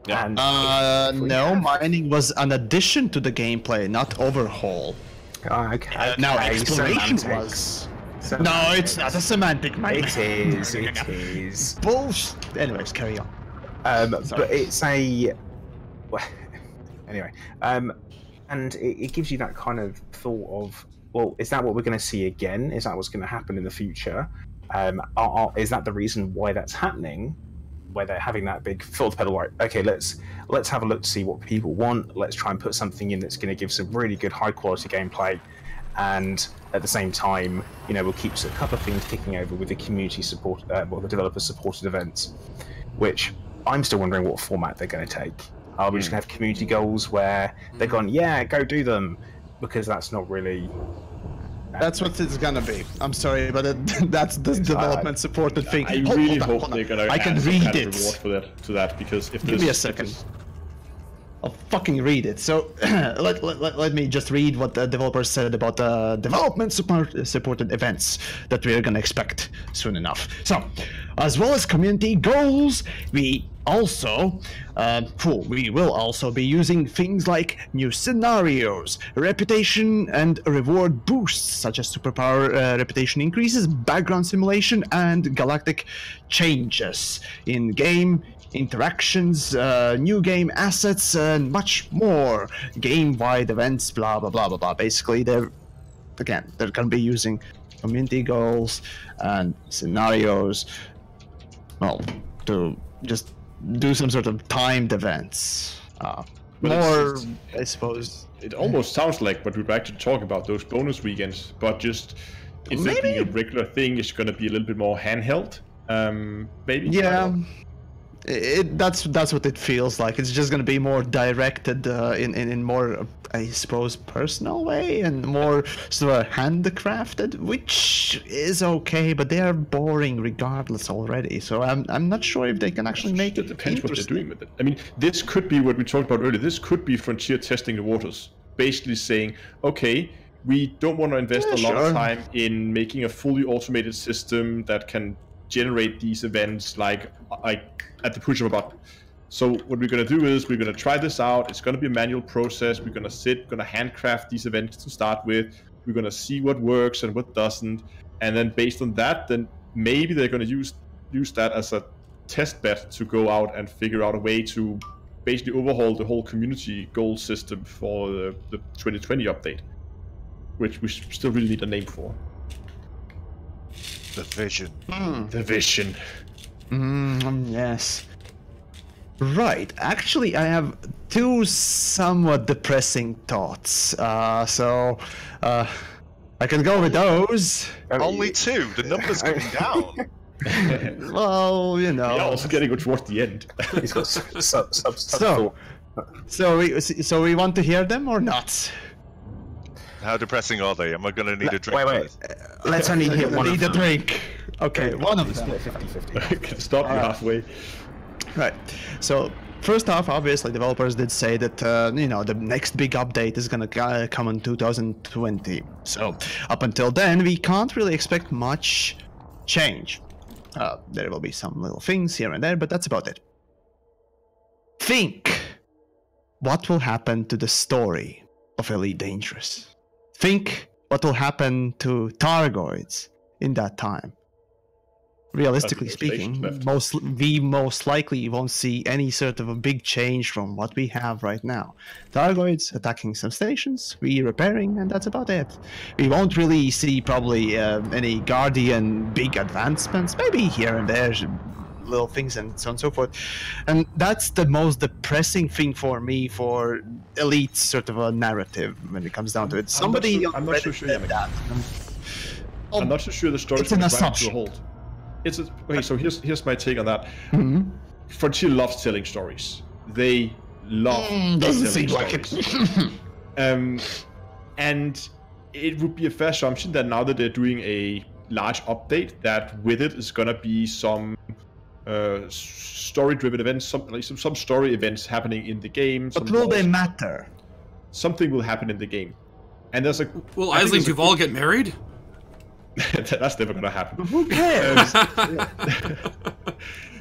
Yeah. And no, mining was an addition to the gameplay, not overhaul. Okay. Now exploration was. No, it's not a semantic. It is. It is. Bullshit. Anyways, carry on. But it's a. Well, anyway, and it gives you that kind of thought of, well, is that what we're going to see again? Is that what's going to happen in the future? Is that the reason why that's happening? Where they're having that big foot of the pedal, right? Okay, let's have a look to see what people want. Let's try and put something in that's going to give some really good, high quality gameplay, and at the same time, you know, we'll keep a couple of things ticking over with the community support, the developer supported events, which I'm still wondering what format they're going to take. Are we just going to have community goals where they're going, yeah, go do them, because that's not really. That's what it's gonna be. I'm sorry, but that's the development supported thing. I really hope they're gonna. I can add some read kind of it. reward for that, because if Give me a second. I'll fucking read it. So let me just read what the developers said about the development supported events that we're gonna expect soon enough. So, as well as community goals, we will also be using things like new scenarios, reputation and reward boosts, such as superpower reputation increases, background simulation, and galactic changes in game interactions, new game assets, and much more. Game-wide events, blah blah blah blah blah. Basically, they're gonna be using community goals and scenarios, well, to just do some sort of timed events. More, I suppose. It almost sounds like what we were actually talking about, those bonus weekends, but just instead of being a regular thing, it's going to be a little bit more handheld. Maybe. Yeah. That's what it feels like. It's just gonna be more directed in more, I suppose, personal way, and more sort of handcrafted, which is okay, but they are boring regardless already. So I'm not sure if they can actually make it. It depends what they're doing with it. I mean, this could be what we talked about earlier. This could be Frontier testing the waters, basically saying, okay, we don't want to invest a lot of time in making a fully automated system that can generate these events like at the push of a button. So what we're going to do is we're going to try this out. It's going to be a manual process. We're going to handcraft these events to start with. We're going to see what works and what doesn't, and then based on that, then maybe they're going to use that as a test bed to go out and figure out a way to basically overhaul the whole community goal system for the 2020 update, which we still really need a name for. The vision. The vision. Yes. Right. Actually, I have two somewhat depressing thoughts. So I can go with those. Only two. The number's coming down. Well, you know. Yeah, also getting towards the end. He's got So we want to hear them or not? How depressing are they? Am I going to need a drink? Wait. Let's only hit one of Need them. a drink. Okay, one of them. 50-50. Can stop you halfway. Right. So first off, obviously, developers did say that the next big update is gonna come in 2020. So up until then, we can't really expect much change. There will be some little things here and there, but that's about it. Think what will happen to the story of Elite Dangerous. Think what will happen to Targoids in that time. Realistically speaking, we most likely won't see any sort of a big change from what we have right now. Targoids attacking some stations, we repairing, and that's about it. We won't really see probably any Guardian big advancements, maybe here and there, little things and so on and so forth. And that's the most depressing thing for me for Elite sort of a narrative when it comes down to it. I'm not so sure that. I'm not so sure the story's going to grind to a halt. Okay, so here's my take on that. Mm-hmm. Frontier loves telling stories. They love doesn't telling seem like stories. it. And it would be a fair assumption that now that they're doing a large update, that with it is going to be some story-driven events, some story events happening in the game. But will they matter? Something will happen in the game. And there's a... Will Isley and Duval get married? That's never going to happen. Who cares?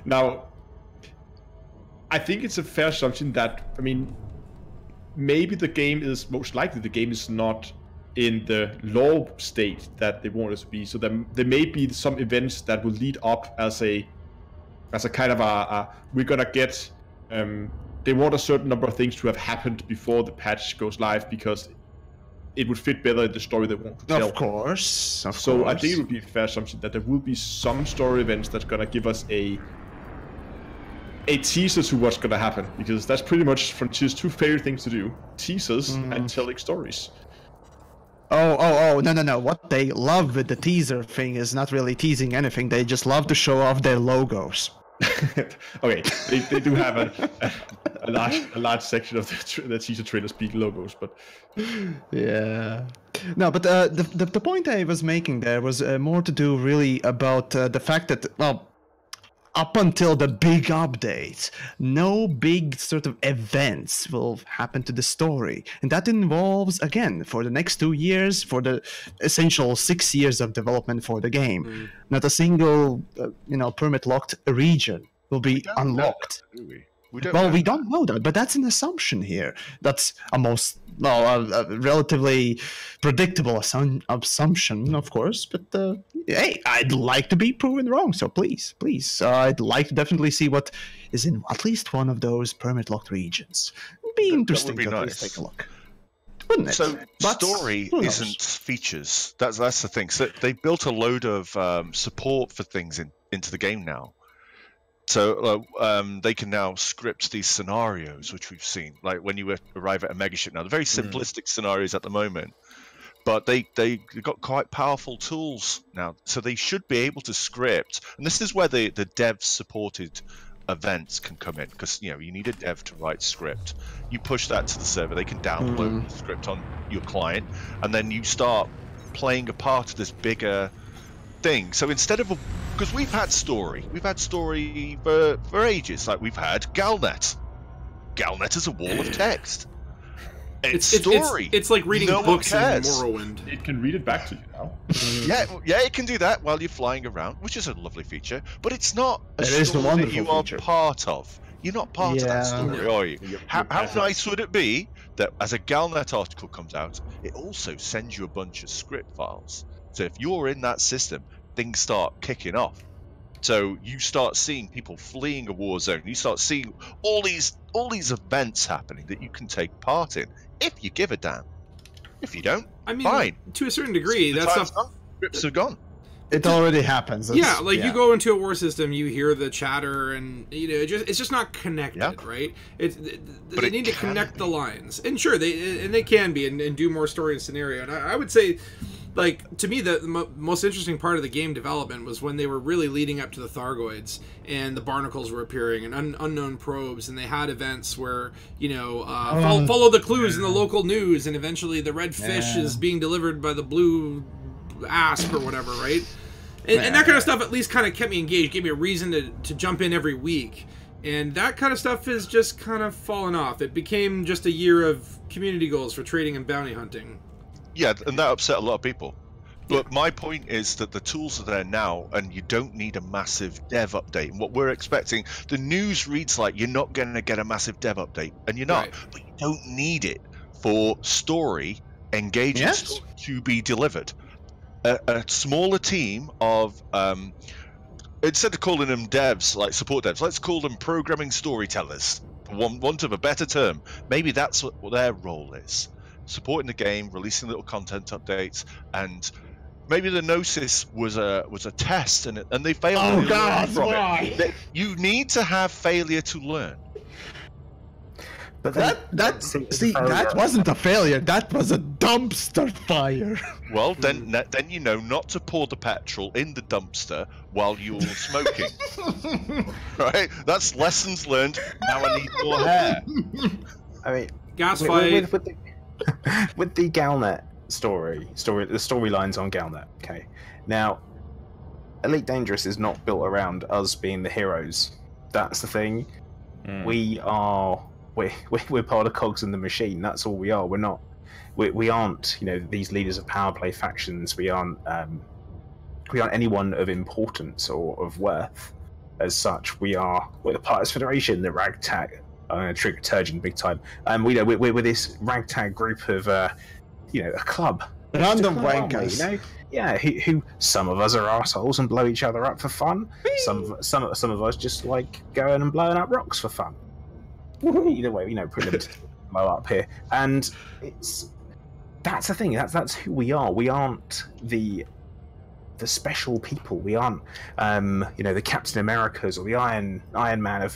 Now, I think it's a fair assumption that, I mean, maybe the game is, most likely the game is not in the law state that they want it to be. So there may be some events that will lead up as a kind of we're gonna get, they want a certain number of things to have happened before the patch goes live because it would fit better in the story they want to tell. Of course. So I think it would be a fair assumption that there will be some story events that's gonna give us a teaser to what's gonna happen, because that's pretty much Frontier's two favorite things to do: teasers and telling stories. No. What they love with the teaser thing is not really teasing anything. They just love to show off their logos. Okay, they do have a large section of the teaser trailers being logos, but yeah. No, but the point I was making there was more to do really about the fact that, well, up until the big update, no big sort of events will happen to the story. And that involves, again, for the next 2 years, for the essential 6 years of development for the game, not a single, permit-locked region will be unlocked. We don't know that, but that's an assumption here. That's a relatively predictable assumption, of course. But hey, I'd like to be proven wrong. So please, I'd like to definitely see what is in at least one of those permit-locked regions. It'd be interesting to at least take a look. Wouldn't it? So But story who knows? isn't features. That's the thing. So they built a load of support for things into the game now. So they can now script these scenarios, which we've seen, like when you arrive at a megaship. Now, they're very simplistic scenarios at the moment, but they got quite powerful tools now, so they should be able to script. And this is where the dev-supported events can come in, because you need a dev to write script. You push that to the server; they can download the script on your client, and then you start playing a part of this bigger thing. So instead of because we've had story for ages. Like we've had Galnet. Galnet is a wall of text. It's story. It's like reading books in cares. Morrowind. it can read it back to you now. Yeah, it can do that while you're flying around, which is a lovely feature. But it's not a It is a story that wonderful you are feature. part of. You're not part of that story, are you? How nice would it be that as a Galnet article comes out, it also sends you a bunch of script files. So if you're in that system, things start kicking off. So you start seeing people fleeing a war zone. You start seeing all these events happening that you can take part in if you give a damn. If you don't, I mean, fine. to a certain degree, The that's time's stuff. gone. Scripts are gone. It already happens. Yeah, like you go into a war system, you hear the chatter, and it's just not connected, Yeah. right? But they it need to can connect be. the lines, and sure, they can be, and do more story and scenario. And I would say, like, to me, the most interesting part of the game development was when they were really leading up to the Thargoids, and the barnacles were appearing, and unknown probes, and they had events where, follow the clues in the local news, and eventually the red fish is being delivered by the blue asp or whatever, right? And that kind of stuff at least kind of kept me engaged, gave me a reason to jump in every week. And that kind of stuff has just kind of fallen off. It became just a year of community goals for trading and bounty hunting. Yeah, and that upset a lot of people. But my point is that the tools are there now, and you don't need a massive dev update. And what we're expecting, the news reads like you're not going to get a massive dev update, and you're not. Right. But you don't need it for story, engaging story to be delivered. A smaller team of, instead of calling them devs, like support devs, let's call them programming storytellers, for want of a better term. Maybe that's what their role is. Supporting the game, releasing little content updates, and maybe the Gnosis was a test, and they failed. Oh and they God, learned from why? it. You need to have failure to learn. But that wasn't a failure. That was a dumpster fire. Well, then you know not to pour the petrol in the dumpster while you're smoking. Right? That's lessons learned. Now I need more hair. I mean, Gas fight. with the Galnet story, the storylines on Galnet. Okay, now Elite Dangerous is not built around us being the heroes. That's the thing. We're part of cogs in the machine. That's all we are. We're not. We aren't. These leaders of power play factions. We aren't anyone of importance or of worth. as such. We're the Pirates Federation, the ragtag. I'm going to trigger Turgeon big time. We're this ragtag group of, a club. Random Aren't we, wankers. Yeah, who some of us are assholes and blow each other up for fun. Some of us just like going and blowing up rocks for fun. Either way, pretty limited to blow up here, and that's the thing. That's who we are. We aren't the special people. We aren't, the Captain Americas or the Iron Man of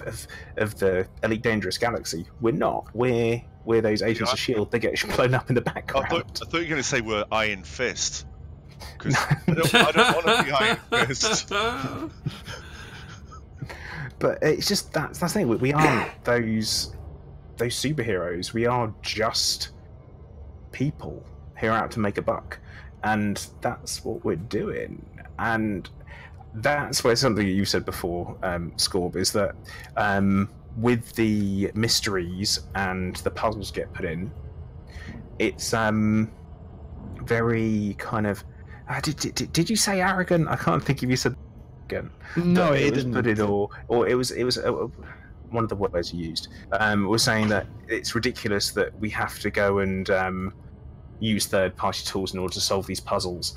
the Elite Dangerous Galaxy. We're not. We're those agents of S.H.I.E.L.D. that get blown up in the background. I thought you were going to say we're Iron Fist. Because I don't want to be Iron Fist. But it's just that's the thing. We aren't those superheroes. We are just people here out to make a buck, and that's what we're doing. And that's where something you said before, Scorb, is that with the mysteries and the puzzles get put in, it's very kind of. Did you say arrogant? I can't think if you said arrogant. No, it didn't. Put it or it was one of the words you used. Was saying that it's ridiculous that we have to go and use third-party tools in order to solve these puzzles.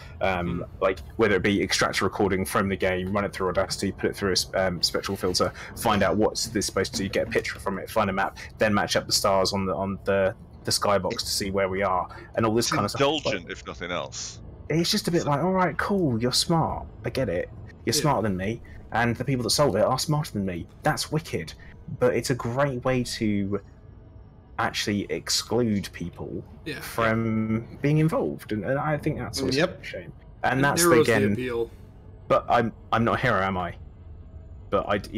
Like whether it be extract a recording from the game, run it through Audacity, put it through a spectral filter, find out what's this supposed to, get a picture from it, find a map, then match up the stars on the skybox to see where we are, and all this kind of stuff. Indulgent, if nothing else. It's just a bit like, all right, cool, you're smart. I get it. You're smarter than me, and the people that solve it are smarter than me. That's wicked. But it's a great way to actually exclude people from being involved, and I think that's always a shame. And that's again. The appeal. But I'm not a hero, am I? But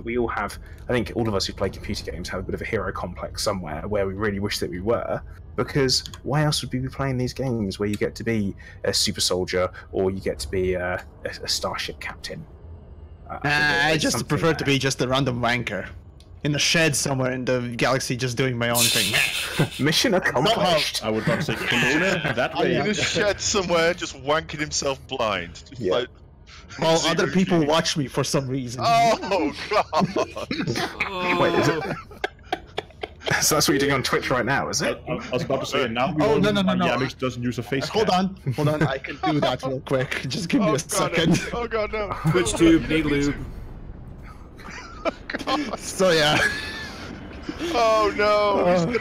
we all have. I think all of us who play computer games have a bit of a hero complex somewhere where we really wish that we were. Because why else would we be playing these games where you get to be a super soldier or you get to be a starship captain? I just prefer to be just a random wanker in a shed somewhere in the galaxy, just doing my own thing. Mission accomplished. I would not say Kelowna that way. In a shed somewhere, just wanking himself blind. While other people watch me for some reason. Oh god! Wait, is it? So that's what you're doing on Twitch right now, is it? I was about to say, now we no. Yamiks doesn't use a face Hold on, I can do that real quick. Just give me a second. No. Oh god, no. Twitch tube, need lube. Oh god. So yeah. Oh no.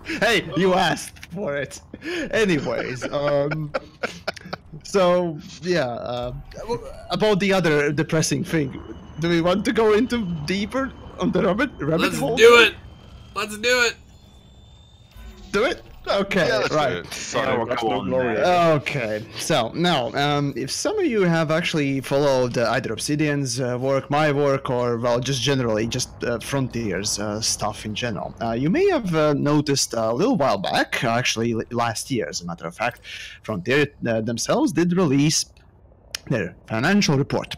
Hey, you asked for it. Anyways, so yeah, about the other depressing thing. Do we want to go into deeper on the rabbit hole? Let's do it. Do it? Okay, Yeah, let's right. do it. Sorry, Okay, so now, if some of you have actually followed either Obsidian's work, my work, or well, just generally, just Frontier's stuff in general, you may have noticed a little while back, actually last year, as a matter of fact, Frontier themselves did release their financial report.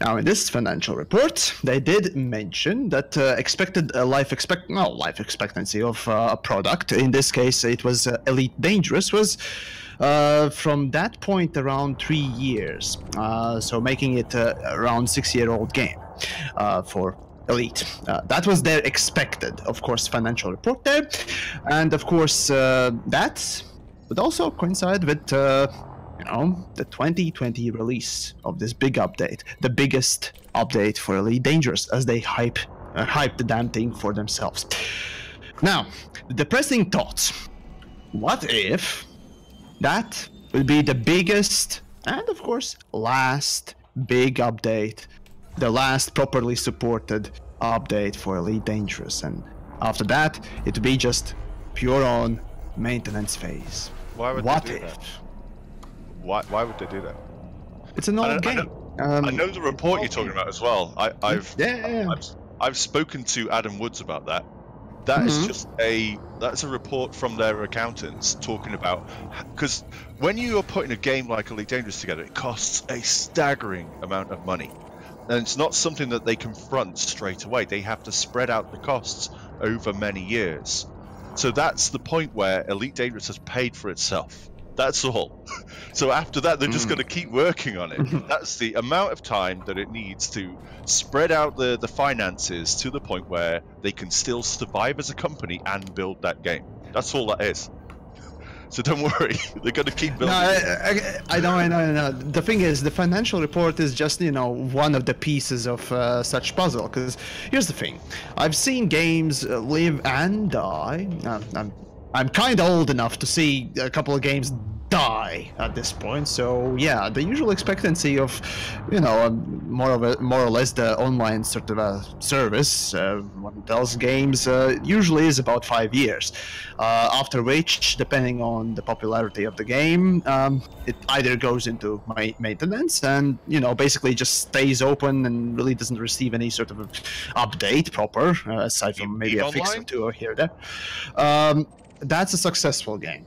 Now, in this financial report, they did mention that expected life expectancy of a product, in this case it was Elite Dangerous, was from that point around 3 years, so making it around 6-year-old game for Elite. That was their expected, of course, financial report there, and of course that would also coincide with the 2020 release of this big update, the biggest update for Elite Dangerous, as they hype the damn thing for themselves. Now, the depressing thoughts. What if that would be the biggest and, of course, last big update, the last properly supported update for Elite Dangerous, and after that, it would be just pure on maintenance phase. Why would what they do if? that? Why would they do that? It's an old game. I know the report you're talking about as well. I've spoken to Adam Woods about that. That is just that's a report from their accountants talking about, because when you are putting a game like Elite Dangerous together, it costs a staggering amount of money, and it's not something that they confront straight away. They have to spread out the costs over many years. So that's the point where Elite Dangerous has paid for itself. That's all. So after that, they're just going to keep working on it. That's the amount of time that it needs to spread out the finances to the point where they can still survive as a company and build that game. That's all that is. So don't worry, they're going to keep building. No, I know. The thing is, the financial report is just, you know, one of the pieces of such puzzle. Because here's the thing: I've seen games live and die. I'm kind of old enough to see a couple of games die at this point. So yeah, the usual expectancy of, you know, more or less the online sort of a service one tells games usually is about 5 years. After which, depending on the popularity of the game, it either goes into maintenance and, you know, basically just stays open and really doesn't receive any sort of update proper, aside from maybe a fix or two here or there. That's a successful game.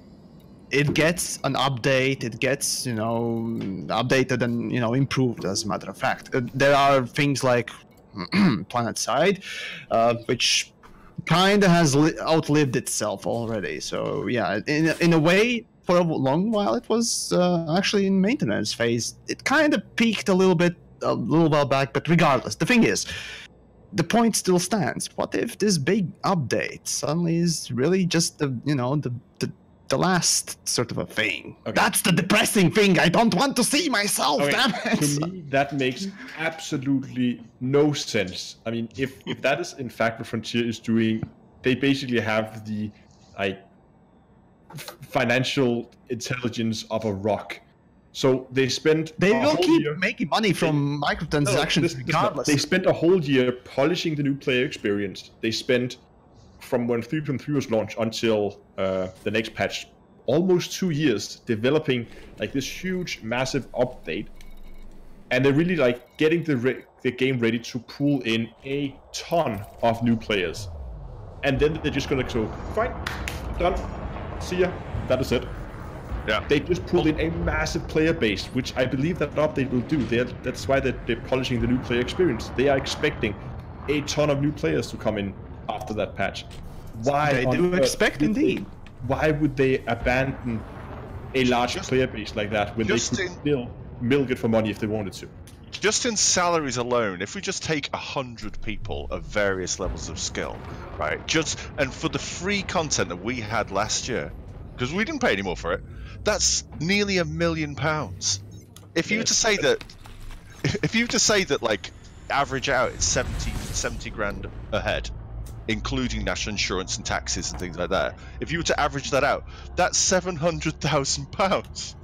It gets an update, it gets, you know, updated and, you know, improved, as a matter of fact. There are things like PlanetSide, which kind of has outlived itself already. So yeah, in a way, for a long while it was actually in maintenance phase. It kind of peaked a little while back, but regardless, the thing is, the point still stands. What if this big update suddenly is really just the, you know, the last sort of a thing? Okay. That's the depressing thing. I don't want to see myself. Okay. Damn it. To me, that makes absolutely no sense. I mean, if that is in fact what Frontier is doing, they basically have the financial intelligence of a rock. So they will keep making money from microtransactions regardless. They spent a whole year polishing the new player experience. They spent, from when 3.3 was launched until the next patch, almost 2 years developing like this huge, massive update, and they're really like getting the game ready to pull in a ton of new players. And then they're just gonna go, fine, done, see ya, that is it. Yeah. They just pulled in a massive player base, which I believe that update will do. That's why they're polishing the new player experience. They are expecting a ton of new players to come in after that patch. Why? They do expect, indeed. Why would they abandon a large player base like that when they could still milk it for money if they wanted to? Just in salaries alone, if we just take 100 people of various levels of skill, right? And for the free content that we had last year, because we didn't pay any more for it, that's nearly £1 million. If you were to say that, like, average out it's 70 grand a head, including national insurance and taxes and things like that. If you were to average that out, that's £700,000.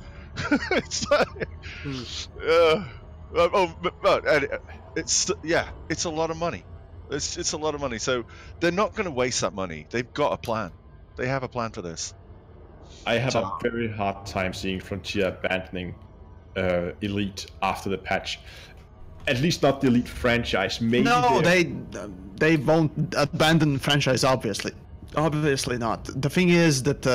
It's like, it's a lot of money. It's a lot of money. So they're not going to waste that money. They've got a plan. They have a plan for this. I have a very hard time seeing Frontier abandoning Elite after the patch. At least not the Elite franchise. Maybe no, they won't abandon the franchise, obviously. Obviously not. The thing is that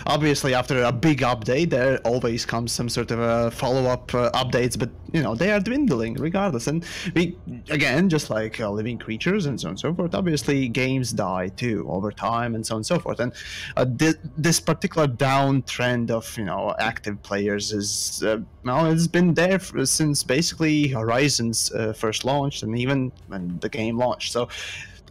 obviously after a big update there always comes some sort of follow-up updates, but you know, they are dwindling regardless. And we, again, just like living creatures and so on and so forth, obviously games die too over time and so on and so forth. And this particular downtrend of, you know, active players is well, it's been there since basically Horizons first launched and even when the game launched. So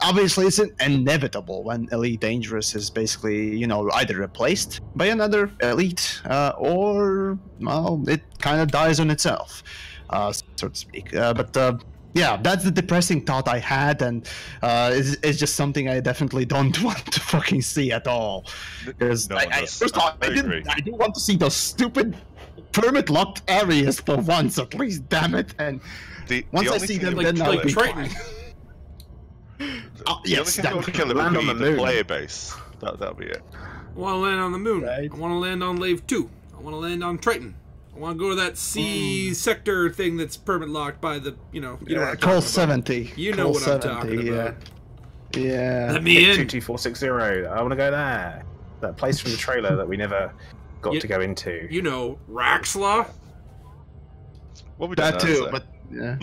obviously, it's inevitable when Elite Dangerous is basically, you know, either replaced by another Elite or, well, it kind of dies on itself, so to speak. But yeah, that's the depressing thought I had, and it's just something I definitely don't want to fucking see at all. Because first of all, I do want to see those stupid permit-locked areas for once, at least, damn it. And once I see them, then I'll be fine. Yes, the only thing that would kill it would be the player base. That'll be it. I want to land on the moon. Right. I want to land on Lave 2. I want to land on Triton. I want to go to that sea sector thing that's permit locked by the, you know Call 70. You know what I'm talking about. Yeah. Let me in. 22460. I want to go there. That place from the trailer that we never got to go into. You know, Raxla. What we that too, but yeah.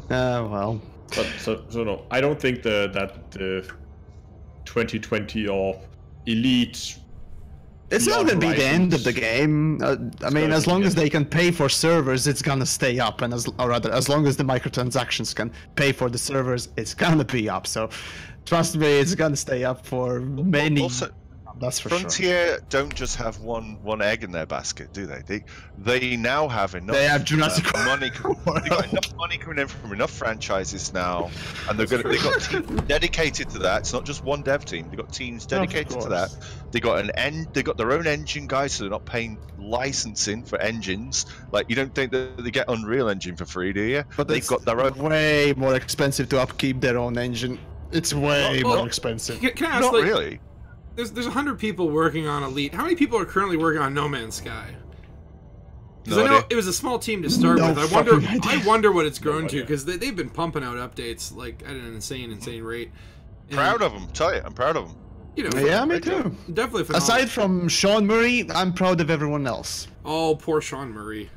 Well. But so no, I don't think that the 2020 or Elite. It's not gonna be the end of the game. I mean, as long as they can pay for servers, it's gonna stay up, and or rather, as long as the microtransactions can pay for the servers, it's gonna be up. So, trust me, it's gonna stay up for many. Also, that's for Frontier don't just have one egg in their basket, do they? They now have enough. They have Jurassic money. They got enough money coming in from enough franchises now, and they got teams dedicated to that. It's not just one dev team. They got teams dedicated to that. They got They got their own engine guys, so they're not paying licensing for engines. Like, you don't think that they get Unreal Engine for free, do you? But they've got their own. Way more expensive to upkeep their own engine. It's way more expensive. Can I ask, not like, really. There's 100 people working on Elite. How many people are currently working on No Man's Sky? Because I know it was a small team to start with. I wonder what it's grown to, because they've been pumping out updates like at an insane rate. And, Proud of them, tell you, I'm proud of them. You know, yeah, me too. Definitely. Phenomenal. Aside from Sean Murray, I'm proud of everyone else. Oh, poor Sean Murray.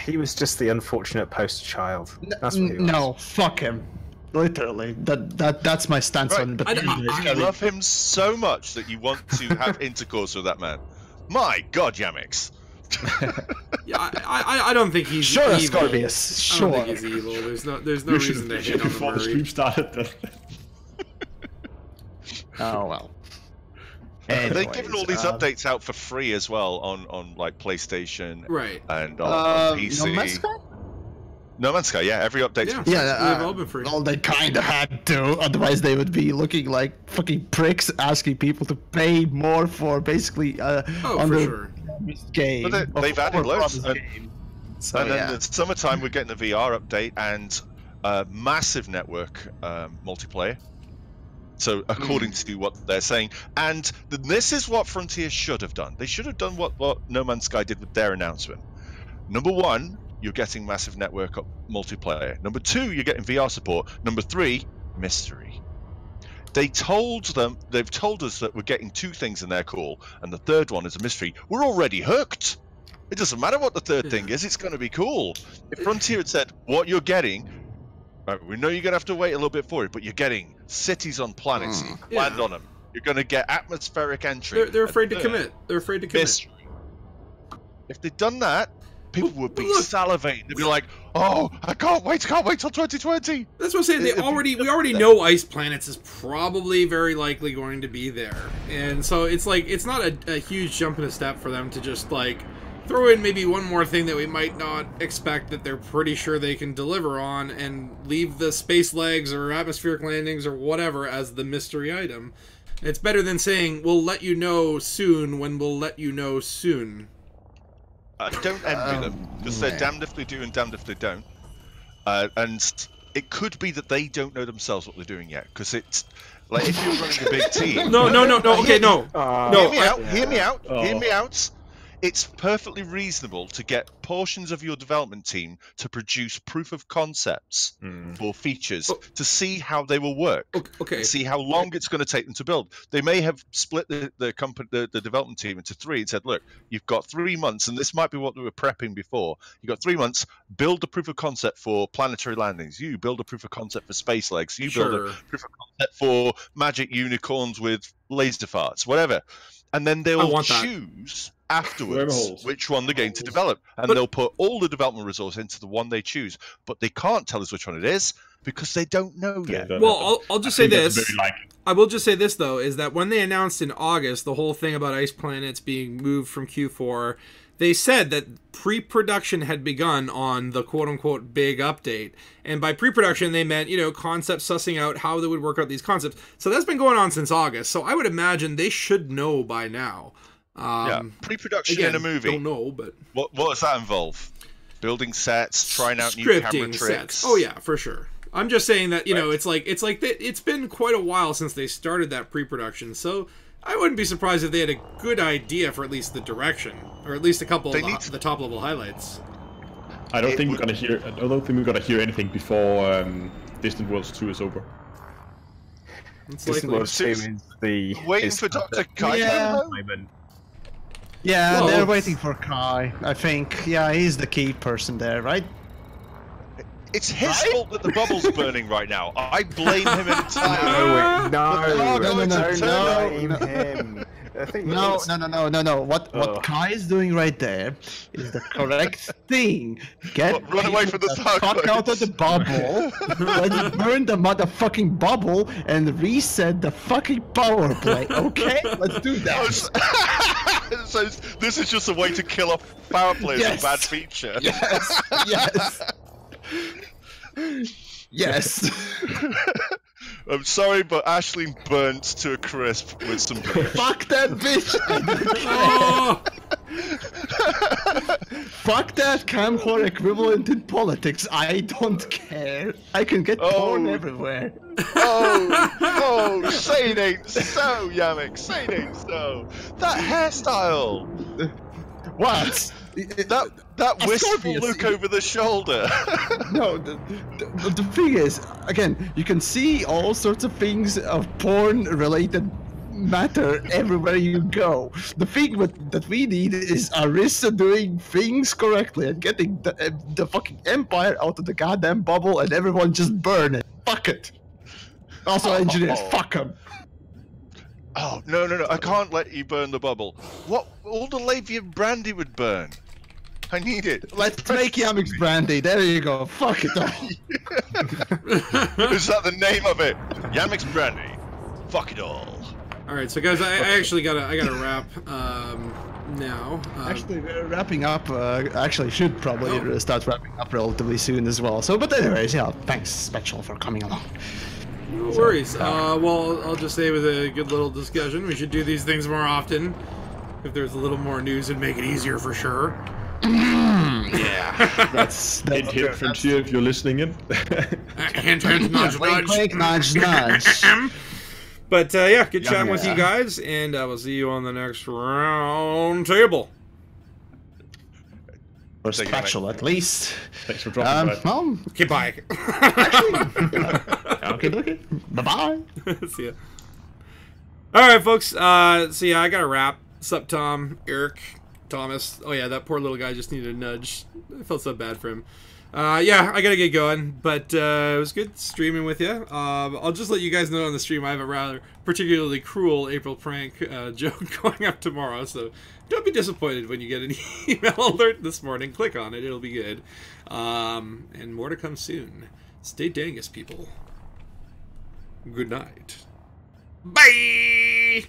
He was just the unfortunate poster child. That's what he was. No, fuck him. Literally, that's my stance on it. But I love him so much that you want to have intercourse with that man. My God, Yamiks. Yeah, I don't think he's sure, evil. Ascorbius. Sure, I don't think he's evil. There's no reason to hate on before the stream Murray. started. Oh well. They've given all these updates out for free as well on like PlayStation, Right? And on PC. No Man's Sky? No Man's Sky, yeah, every update's Yeah, free. they've all been free. Well, they kind of had to, otherwise they would be looking like fucking pricks asking people to pay more for basically for sure. Game. But they've added loads. So, and then in the summertime, we're getting the VR update and massive network multiplayer. So according to what they're saying, and this is what Frontier should have done. They should have done what No Man's Sky did with their announcement. Number one, you're getting massive network multiplayer. Number two, you're getting VR support. Number three, mystery. They've told us that we're getting two things in their call, and the third one is a mystery. We're already hooked. It doesn't matter what the third thing is, it's going to be cool. If Frontier had said, what you're getting, right, we know you're going to have to wait a little bit for it, but you're getting cities on planets, you can land on them. You're going to get atmospheric entry. They're afraid to commit. They're afraid to commit. Mystery. If they'd done that, people would be salivating. They'd be like, "Oh, I can't wait till 2020." That's what I'm saying. We already know Ice Planets is probably very likely going to be there, and so it's like it's not a huge jump in a step for them to just like throw in maybe one more thing that we might not expect that they're pretty sure they can deliver on, and leave the space legs or atmospheric landings or whatever as the mystery item. It's better than saying we'll let you know soon when we'll let you know soon. I don't envy them, because they're damned if they do and damned if they don't. And it could be that they don't know themselves what they're doing yet, because it's like if you're running a big team. No. Okay, no. Hear me out. It's perfectly reasonable to get portions of your development team to produce proof of concepts for features to see how they will work. Okay. See how long it's going to take them to build. They may have split the development team into three and said, look, you've got 3 months, and this might be what we were prepping before. You've got 3 months, build the proof of concept for planetary landings. You build a proof of concept for space legs. You build a proof of concept for magic unicorns with laser farts, whatever. And then they'll choose afterwards which one they're going to develop, and they'll put all the development resource into the one they choose, but they can't tell us which one it is because they don't know yet. Well, I'll just say this. I will just say this though, is that when they announced in August the whole thing about Ice Planets being moved from Q4, they said that pre-production had begun on the quote-unquote big update. And by pre-production, they meant, concept sussing out how they would work out these concepts. So that's been going on since August. So I would imagine they should know by now. Pre-production in a movie. Don't know, but what does that involve? Building sets, trying out new camera tricks. Sets. Oh yeah, for sure. I'm just saying that it's been quite a while since they started that pre-production. So I wouldn't be surprised if they had a good idea for at least the direction, or at least a couple of the top level highlights. I don't think we're gonna hear anything before Distant Worlds 2 is over. Distant Worlds 2 is the waiting for Dr. Kai. Yeah, they're waiting for Kai. I think. Yeah, he's the key person there, right? It's his fault that the bubble's burning right now. I blame him entirely. No, No. blame him. I think No. What Ugh. Kai is doing right there is the correct thing. Get What, run away from the fuck out of the bubble. Let's burn the motherfucking bubble and reset the fucking power play. Okay, let's do that. So this is just a way to kill off power players. Yes. A bad feature. Yes. Yes. I'm sorry, but Aisling burnt to a crisp with some bleach. Fuck that bitch. Oh! Fuck that camcorder equivalent in politics. I don't care. I can get porn everywhere. Oh, say it ain't so, Yamiks. Say it ain't so. That hairstyle. What? That wistful Ascorbius. look over the shoulder. No, the thing is, again, you can see all sorts of things of porn-related matter everywhere you go. The thing that we need is Arissa doing things correctly and getting the fucking Empire out of the goddamn bubble and everyone just burn it. Fuck it. Also, engineers, fuck them. Oh, no, I can't let you burn the bubble. What? All the Lavian brandy would burn. I need it. Let's make Yamiks brandy. There you go. Fuck it all. Is that the name of it? Yamiks brandy. Fuck it all. All right, so guys, I actually gotta wrap now. Actually, we're wrapping up. Actually, should probably start wrapping up relatively soon as well. So, but anyways, yeah, thanks, Spectral, for coming along. No worries. Well, I'll just say with a good little discussion, we should do these things more often. If there's a little more news, it'd make it easier for sure. Yeah, that's Hint from here if you're listening in. Hint, nudge, wink, nudge. wink, nudge, nudge. But yeah, good chatting with you guys, and I will see you on the next round table. Or Spectral, at least. Thanks for dropping by. Well, Okay, bye. okay. Bye-bye. See ya. Alright, folks. So yeah, I gotta wrap. Sup, Tom, Eric, Thomas. Oh yeah, that poor little guy just needed a nudge. I felt so bad for him. Yeah, I gotta get going, but it was good streaming with you. I'll just let you guys know on the stream I have a rather particularly cruel April prank joke going up tomorrow, so don't be disappointed when you get an email alert this morning. Click on it, it'll be good. And more to come soon. Stay dangus, people. Good night. Bye!